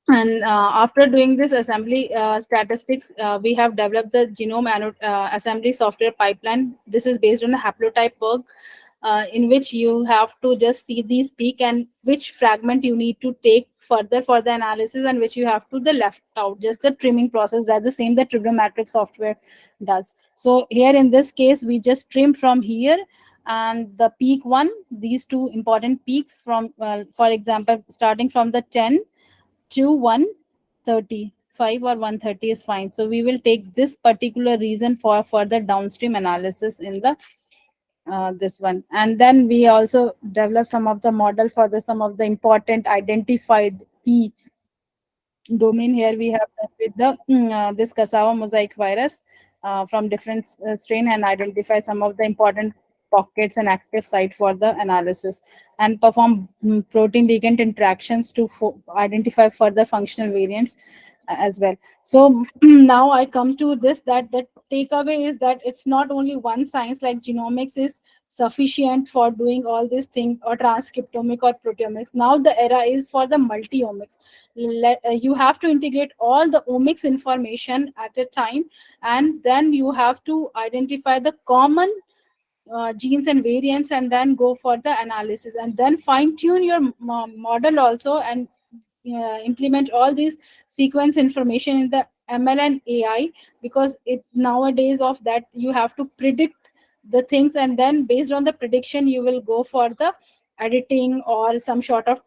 And after doing this assembly statistics, we have developed the genome assembly software pipeline. This is based on the haplotype perk, in which you have to just see these peak and which fragment you need to take further for the analysis, and which you have to the left out, just the trimming process. That's the same that trigonometric software does. So here in this case, we just trim from here and the peak one, these two important peaks from, for example, starting from the 10 to 135 or 130 is fine. So we will take this particular reason for further downstream analysis in the this one. And then we also develop some of the model for the some of the important identified key domain. Here we have done with the this cassava mosaic virus from different strain, and identify some of the important pockets and active site for the analysis, and perform protein ligand interactions to identify further functional variants as well. So now I come to this, that the takeaway is that it's not only one science like genomics is sufficient for doing all these things, or transcriptomic or proteomics. Now the era is for the multi-omics. You have to integrate all the omics information at a time, and then you have to identify the common genes and variants, and then go for the analysis, and then fine tune your model also, and implement all these sequence information in the ML and AI, because it nowadays of that you have to predict the things, and then based on the prediction you will go for the editing or some sort of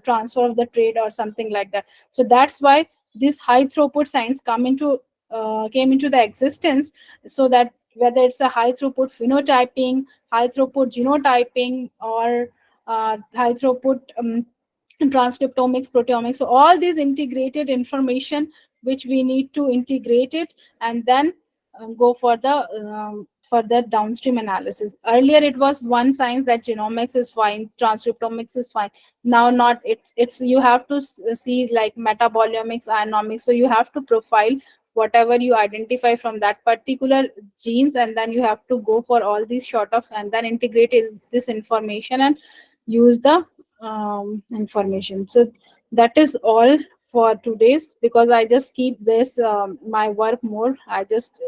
transfer of the trade or something like that. So that's why this high throughput science came into the existence, so that whether it's a high throughput phenotyping, high throughput genotyping, or high throughput transcriptomics, proteomics. So all these integrated information which we need to integrate it, and then go for the downstream analysis. Earlier it was one science, that genomics is fine, transcriptomics is fine. Now not, it's you have to see like metabolomics, ionomics. So you have to profile whatever you identify from that particular genes, and then you have to go for all these sort of, and then integrate this information and use the information. So that is all for today's, because I just keep this my work more, I just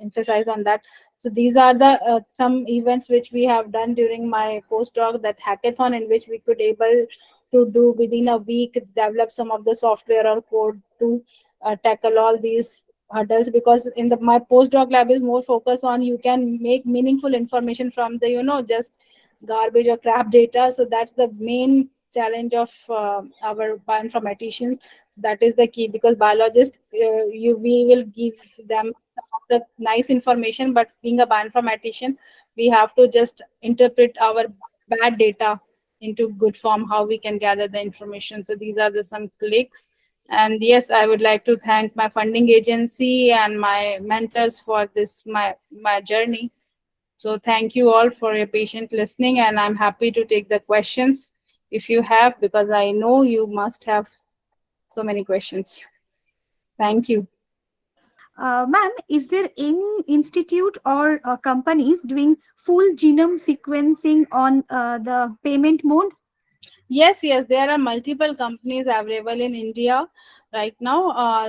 emphasize on that. So these are the some events which we have done during my postdoc, that hackathon, in which we could able to do within a week, develop some of the software or code to tackle all these hurdles. Because in the my postdoc lab is more focused on, you can make meaningful information from the just garbage or crap data. So that's the main challenge of our bioinformaticians. That is the key, because biologists, we will give them some of the nice information, but being a bioinformatician, we have to just interpret our bad data into good form, how we can gather the information. So these are the some clicks. And yes, I would like to thank my funding agency and my mentors for this my journey. So thank you all for your patient listening, and I'm happy to take the questions if you have, because I know you must have so many questions. Thank you. Ma'am, is there any institute or companies doing full genome sequencing on the payment mode? Yes, there are multiple companies available in India right now.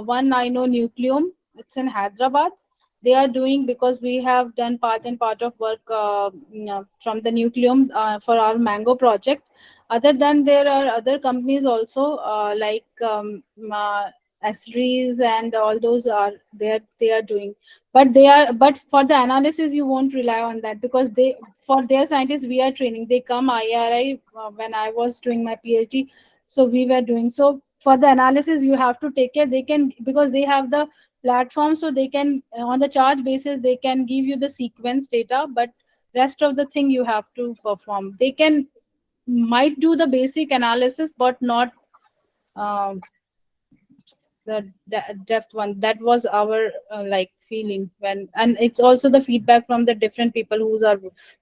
One I know, Nucleum, it's in Hyderabad. They are doing, because we have done part of work from the Nucleum for our Mango project. Other than, there are other companies also, Esries and all those are there. They are doing, but for the analysis you won't rely on that, because they, for their scientists we are training. They come IRI when I was doing my PhD, so we were doing. So for the analysis you have to take care. They can, because they have the platform, so they can on the charge basis they can give you the sequence data, but rest of the thing you have to perform. They can might do the basic analysis, but not um, the depth one. That was our feeling when, and it's also the feedback from the different people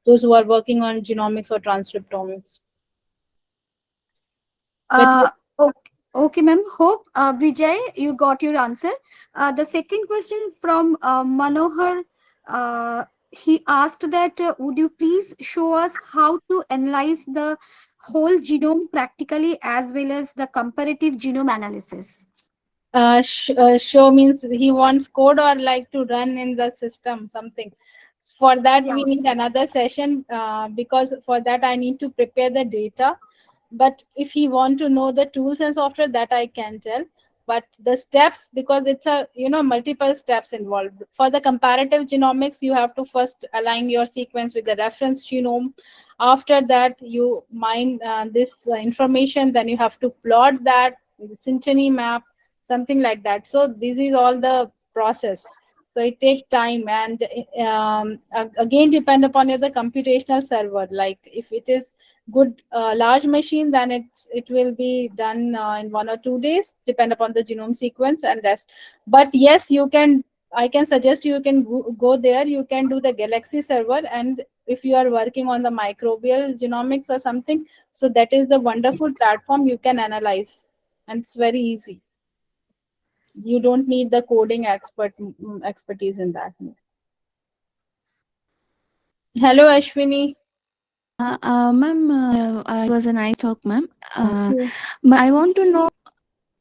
those who are working on genomics or transcriptomics. But Okay, okay, ma'am. Hope Vijay, you got your answer. The second question from Manohar. He asked that would you please show us how to analyze the whole genome practically as well as the comparative genome analysis? show means he wants code, or like to run in the system something. For that we need another session, because for that I need to prepare the data. But if he want to know the tools and software, that I can tell. but the steps, because it's a multiple steps involved. For the comparative genomics, you have to first align your sequence with the reference genome. After that, you mine this information, then you have to plot that with the synteny map, something like that. So this is all the process. So it takes time, and again depend upon the computational server. Like if it is good large machine, then it will be done in 1 or 2 days, depend upon the genome sequence and rest. But yes, I can suggest you can go there, you can do the Galaxy server, and if you are working on the microbial genomics or something, so that is the wonderful platform you can analyze, and it's very easy. You don't need the coding expertise in that. Hello Ashwini. Ma'am, it was a nice talk, ma'am. you. But I want to know.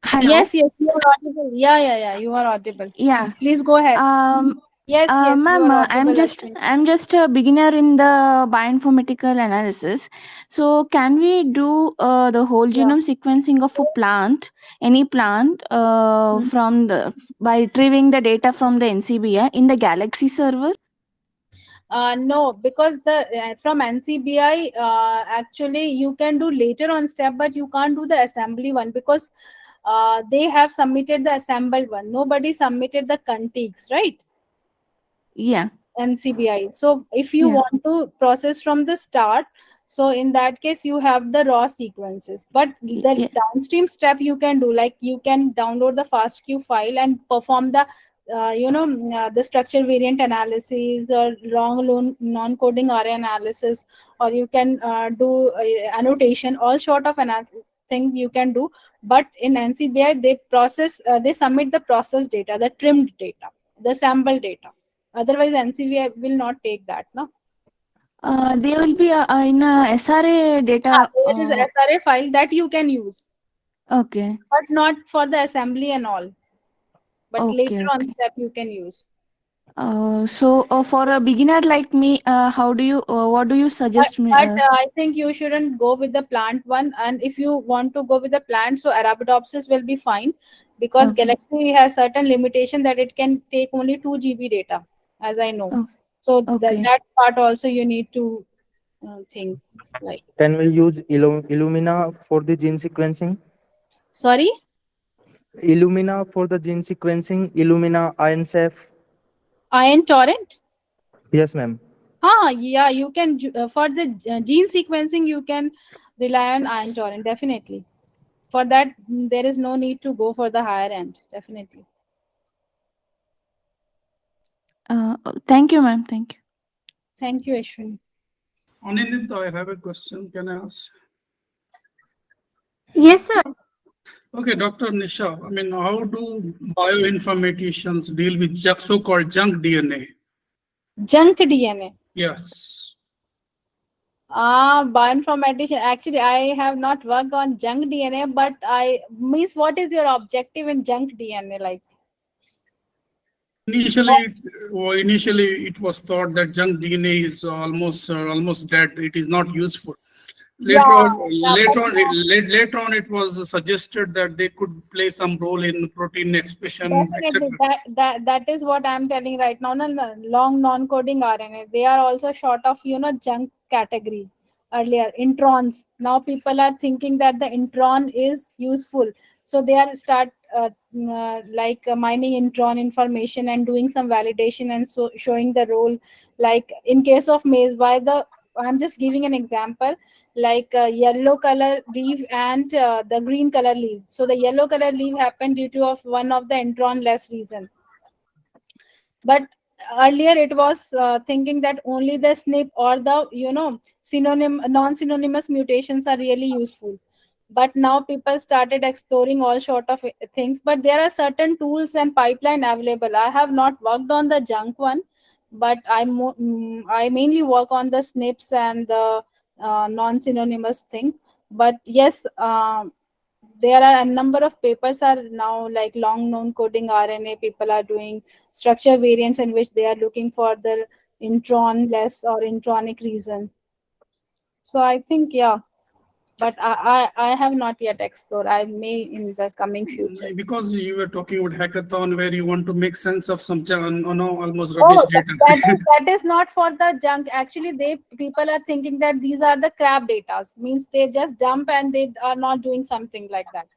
Hello. Yes, you are audible. Yeah, you are audible. Yeah. Please go ahead. Yes, you Ma'am, are audible, Ashwini. I'm just a beginner in the bioinformatical analysis. So can we do the whole Yeah. genome sequencing of a plant, any plant, from by retrieving the data from the NCBI in the Galaxy server? No, because the from NCBI, actually you can do later on step, but you can't do the assembly one, because they have submitted the assembled one. Nobody submitted the contigs, right? Yeah. NCBI. So if you Yeah. want to process from the start, so in that case you have the raw sequences. But the Yeah. downstream step you can do, like you can download the FASTQ file and perform the the structure variant analysis or long non-coding RNA analysis, or you can do annotation, all sort of thing you can do. But in NCBI they submit the process data, the trimmed data, the sample data. Otherwise NCBI will not take that, no. They will be in a SRA data. There is SRA file that you can use, Okay. but not for the assembly and all. But Okay. later on Okay. step you can use. So for a beginner like me, what do you But, suggest me? I think you shouldn't go with the plant one. And if you want to go with the plant, so Arabidopsis will be fine, because Okay. Galaxy has certain limitation that it can take only 2 GB data, as I know. Oh, So okay. that part also you need to think. Like, Can we use Illumina for the gene sequencing? sorry. Illumina for the gene sequencing, Illumina INSAF. Iron torrent. Yes, ma'am. Yeah, you can for the gene sequencing you can rely on iron torrent, definitely. For that, there is no need to go for the higher end, definitely. Thank you, ma'am. Thank you. Thank you, Ashwin. Anindita, I have a question. Can I ask? Yes, sir. Okay, Dr. Nisha, I mean, how do bioinformaticians deal with so-called junk DNA? Junk DNA. Yes. Bioinformatician. Actually, I have not worked on junk DNA, but I means what is your objective in junk DNA? Like, Initially, it was thought that junk DNA is almost dead. It is not useful. Later yeah, on, later on, it was suggested that they could play some role in protein expression, etc. definitely. That is what I'm telling right now. No, long non-coding RNA. They are also short of junk category. Earlier introns. Now people are thinking that the intron is useful, so they are start mining intron information and doing some validation and so showing the role. Like in case of maize, why the I'm just giving an example, like yellow color leaf and the green color leaf. So the yellow color leaf happened due to of one of the intron less reason. But earlier it was thinking that only the SNP or the non-synonymous mutations are really useful. But now people started exploring all sort of things. But there are certain tools and pipeline available. I have not worked on the junk one, but I mainly work on the SNPs and the non-synonymous thing. But yes, there are a number of papers are now, like long non coding RNA people are doing structure variants in which they are looking for the intron less or intronic reason. So I think, yeah, but I have not yet explored. I may in the coming future. Because you were talking about hackathon where you want to make sense of some almost rubbish Oh, data. that is not for the junk. Actually, people are thinking that these are the crap datas. Means they just dump and they are not doing something like that.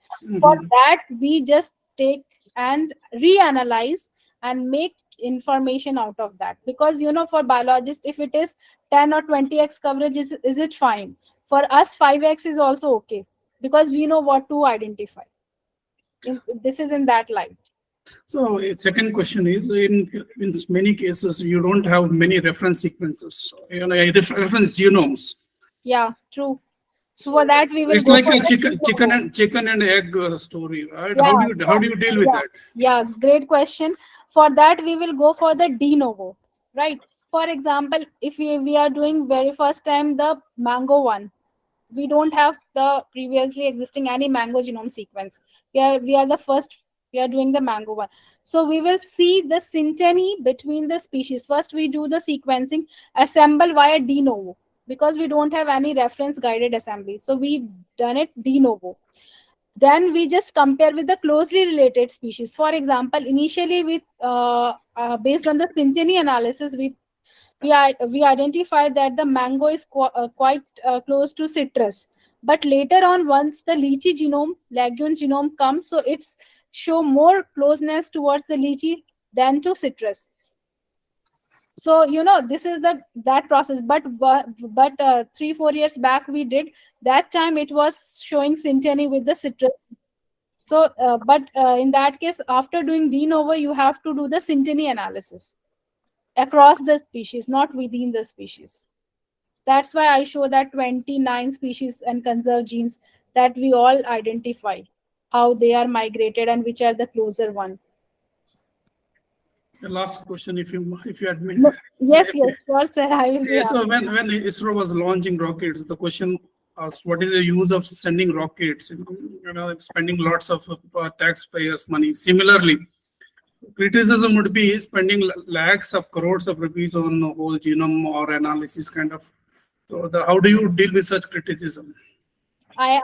For Mhm. that, we just take and reanalyze and make information out of that. Because for biologists, if it is 10 or 20x coverage, is it fine? For us, 5x is also okay because we know what to identify. This is in that light. So second question is, in many cases, you don't have many reference sequences, reference genomes. Yeah, true. So for that, we will It's go like for a the chicken and egg story, right? yeah, How do you deal with yeah, that? yeah. Great question. For that, we will go for the de novo, right? For example, if we are doing very first time the mango one, we don't have the previously existing any mango genome sequence. We are the first. We are doing the mango one. So we will see the synteny between the species. First, we do the sequencing, assemble via de novo because we don't have any reference guided assembly. So we done it de novo. Then we just compare with the closely related species. For example, initially with based on the synteny analysis, we identified that the mango is quite close to citrus. But later on, once the lychee genome, legume genome comes, so it's show more closeness towards the lychee than to citrus. So this is that process. But 3-4 years back we did that time it was showing synteny with the citrus. So, but in that case, after doing de novo, you have to do the synteny analysis across the species, not within the species. That's why I show that 29 species and conserved genes that we all identify, how they are migrated and which are the closer one. The last question, if you admit. No, yes, yes, sure, sir. I will be Yeah, so asking. when ISRO was launching rockets, the question asked, what is the use of sending rockets? Spending lots of taxpayers' money. Similarly, criticism would be spending lakhs of crores of rupees on a whole genome or analysis kind of. So how do you deal with such criticism? I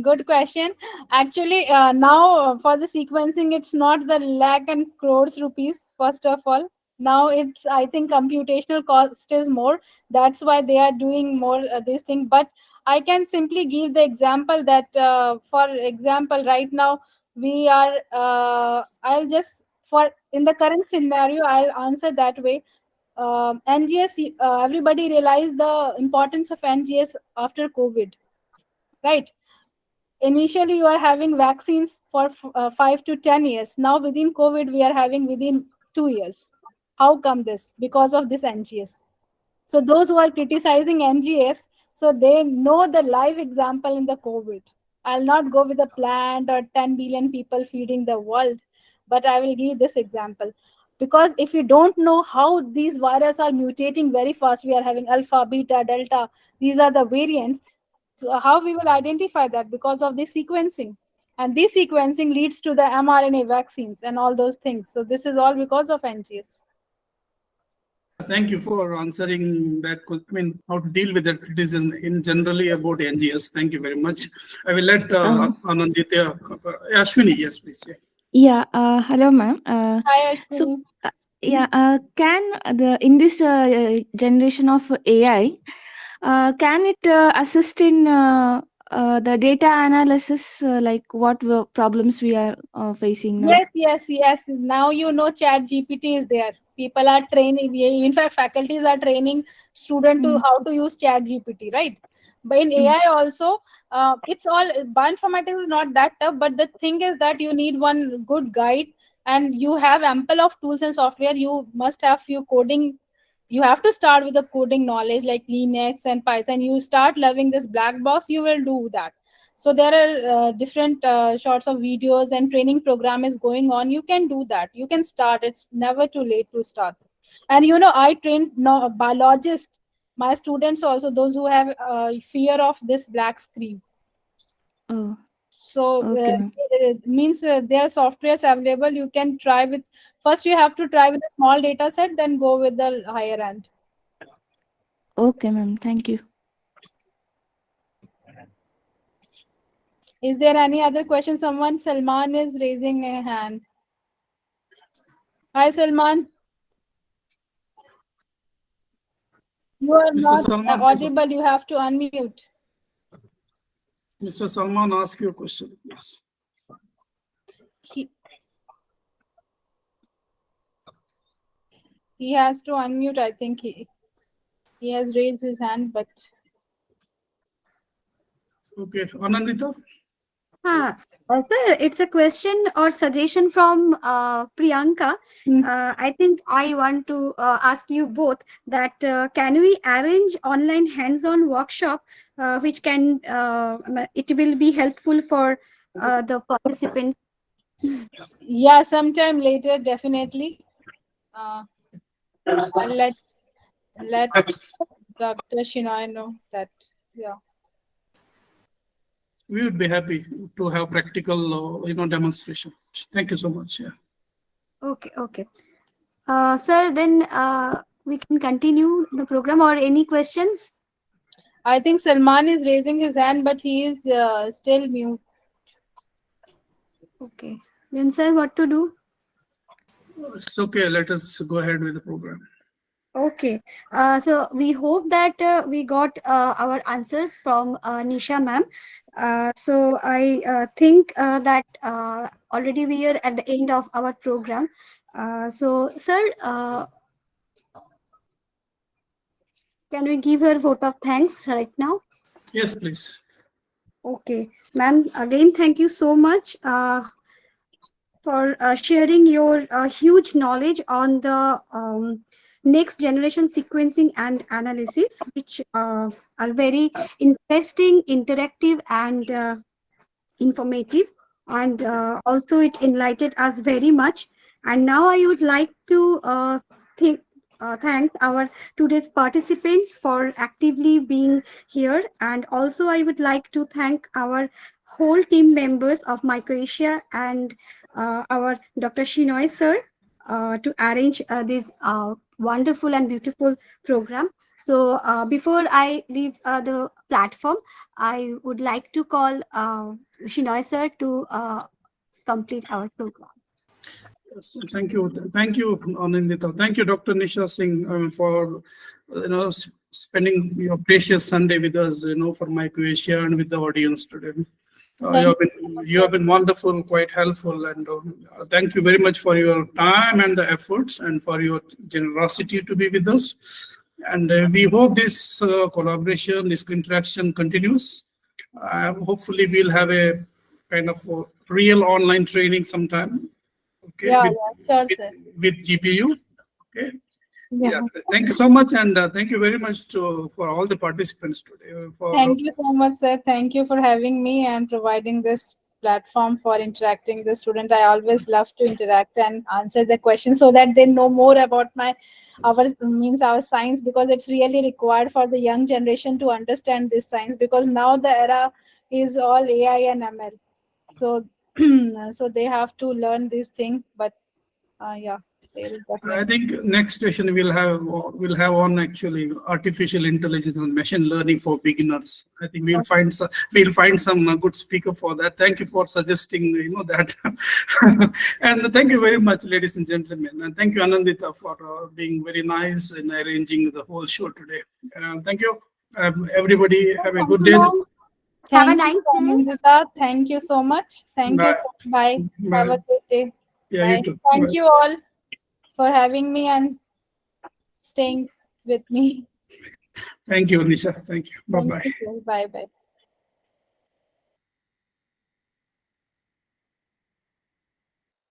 Good question. Actually, now for the sequencing, it's not the lakh and crores rupees, first of all. Now it's, I think, computational cost is more. That's why they are doing more this thing. But I can simply give the example that, for example, right now I'll just, for in the current scenario, I'll answer that way. NGS, everybody realized the importance of NGS after COVID, right? Initially you are having vaccines for 5 to 10 years. Now within COVID we are having within 2 years. How come this? Because of this NGS. So those who are criticizing NGS, so they know the live example in the COVID. I'll not go with a plant or 10 billion people feeding the world, but I will give this example. Because if you don't know how these viruses are mutating very fast, we are having alpha, beta, delta, these are the variants. So how we will identify that? Because of the sequencing. And this sequencing leads to the mRNA vaccines and all those things. So this is all because of NGS. Thank you for answering that. How to deal with that criticism in generally about NGS. Thank you very much. I will let Ananditya, Ashwini, yes, please. Yeah, hello, ma'am. Hi, So, Ashwini. yeah, can the in this generation of AI, can it assist in the data analysis, like what problems we are facing now? Yes, yes, yes. Now Chat GPT is there. People are training. In fact, faculties are training student to Mm, how to use Chat GPT, right? But in mm, AI also, it's all bioinformatics is not that tough. But the thing is that you need one good guide, and you have ample of tools and software. You must have few coding. You have to start with the coding knowledge like Linux and Python. You start loving this black box, you will do that. So there are different sorts of videos and training program is going on. You can do that. You can start. It's never too late to start. And I trained no biologists, my students also, those who have fear of this black screen. oh, So okay, ma'am. it means there are softwares available. You can try with, first you have to try with a small data set, then go with the higher end. Okay, ma'am. Thank you. Is there any other question? Someone, Salman is raising a hand. Hi, Salman. You are Mr. not Salman, audible. You have to unmute. Mr. Salman, ask your question, please. He has to unmute. I think he has raised his hand, but Okay, Anandita. Sir, it's a question or suggestion from Priyanka. I think I want to ask you both that can we arrange online hands-on workshop which can it will be helpful for the participants. yeah, sometime later, definitely. I'll let Dr. Shinoy know that. Yeah. We would be happy to have practical, demonstration. Thank you so much. Yeah. Okay. Sir, then we can continue the program or any questions? I think Salman is raising his hand, but he is still mute. Okay. Then, sir, what to do? It's okay. Let us go ahead with the program. Okay. So we hope that we got our answers from Nisha ma'am. So I think that already we are at the end of our program. So, sir, can we give her vote of thanks right now? Yes, please. Okay, ma'am. Again, thank you so much for sharing your huge knowledge on the next generation sequencing and analysis, which are very interesting, interactive, and informative. And also, it enlightened us very much. And now I would like to thank our today's participants for actively being here. And also, I would like to thank our whole team members of MycoAsia and our Dr. Shinoy sir to arrange this wonderful and beautiful program. So before I leave the platform, I would like to call Shinoy sir to complete our program. Yes, thank you, Anandita. Thank you, Dr. Nisha Singh, for spending your precious Sunday with us, for MycoAsia and with the audience today. You have been wonderful, quite helpful, and thank you very much for your time and the efforts and for your generosity to be with us. And we hope this collaboration, this interaction continues. Hopefully, we'll have a kind of a real online training sometime. Okay, Yeah, sure, sir. with GPU. Okay. Yeah. Thank you so much, and thank you very much for all the participants today. Thank you so much, sir. Thank you for having me and providing this platform for interacting with the student. I always love to interact and answer the questions so that they know more about our science, because it's really required for the young generation to understand this science, because now the era is all AI and ML. So so they have to learn this thing, but yeah. I think next session we'll have on actually artificial intelligence and machine learning for beginners. I think we'll find some good speaker for that. Thank you for suggesting that, and thank you very much, ladies and gentlemen, and thank you, Anandita, for being very nice in arranging the whole show today. Thank you, everybody. Have a good day. Have a nice day. Anandita. Thank you so much. Thank you. Bye. Have a good day. Yeah, Bye. you too. Thank you all for having me and staying with me. Thank you, Nisha. Thank you. Bye-bye. Bye-bye.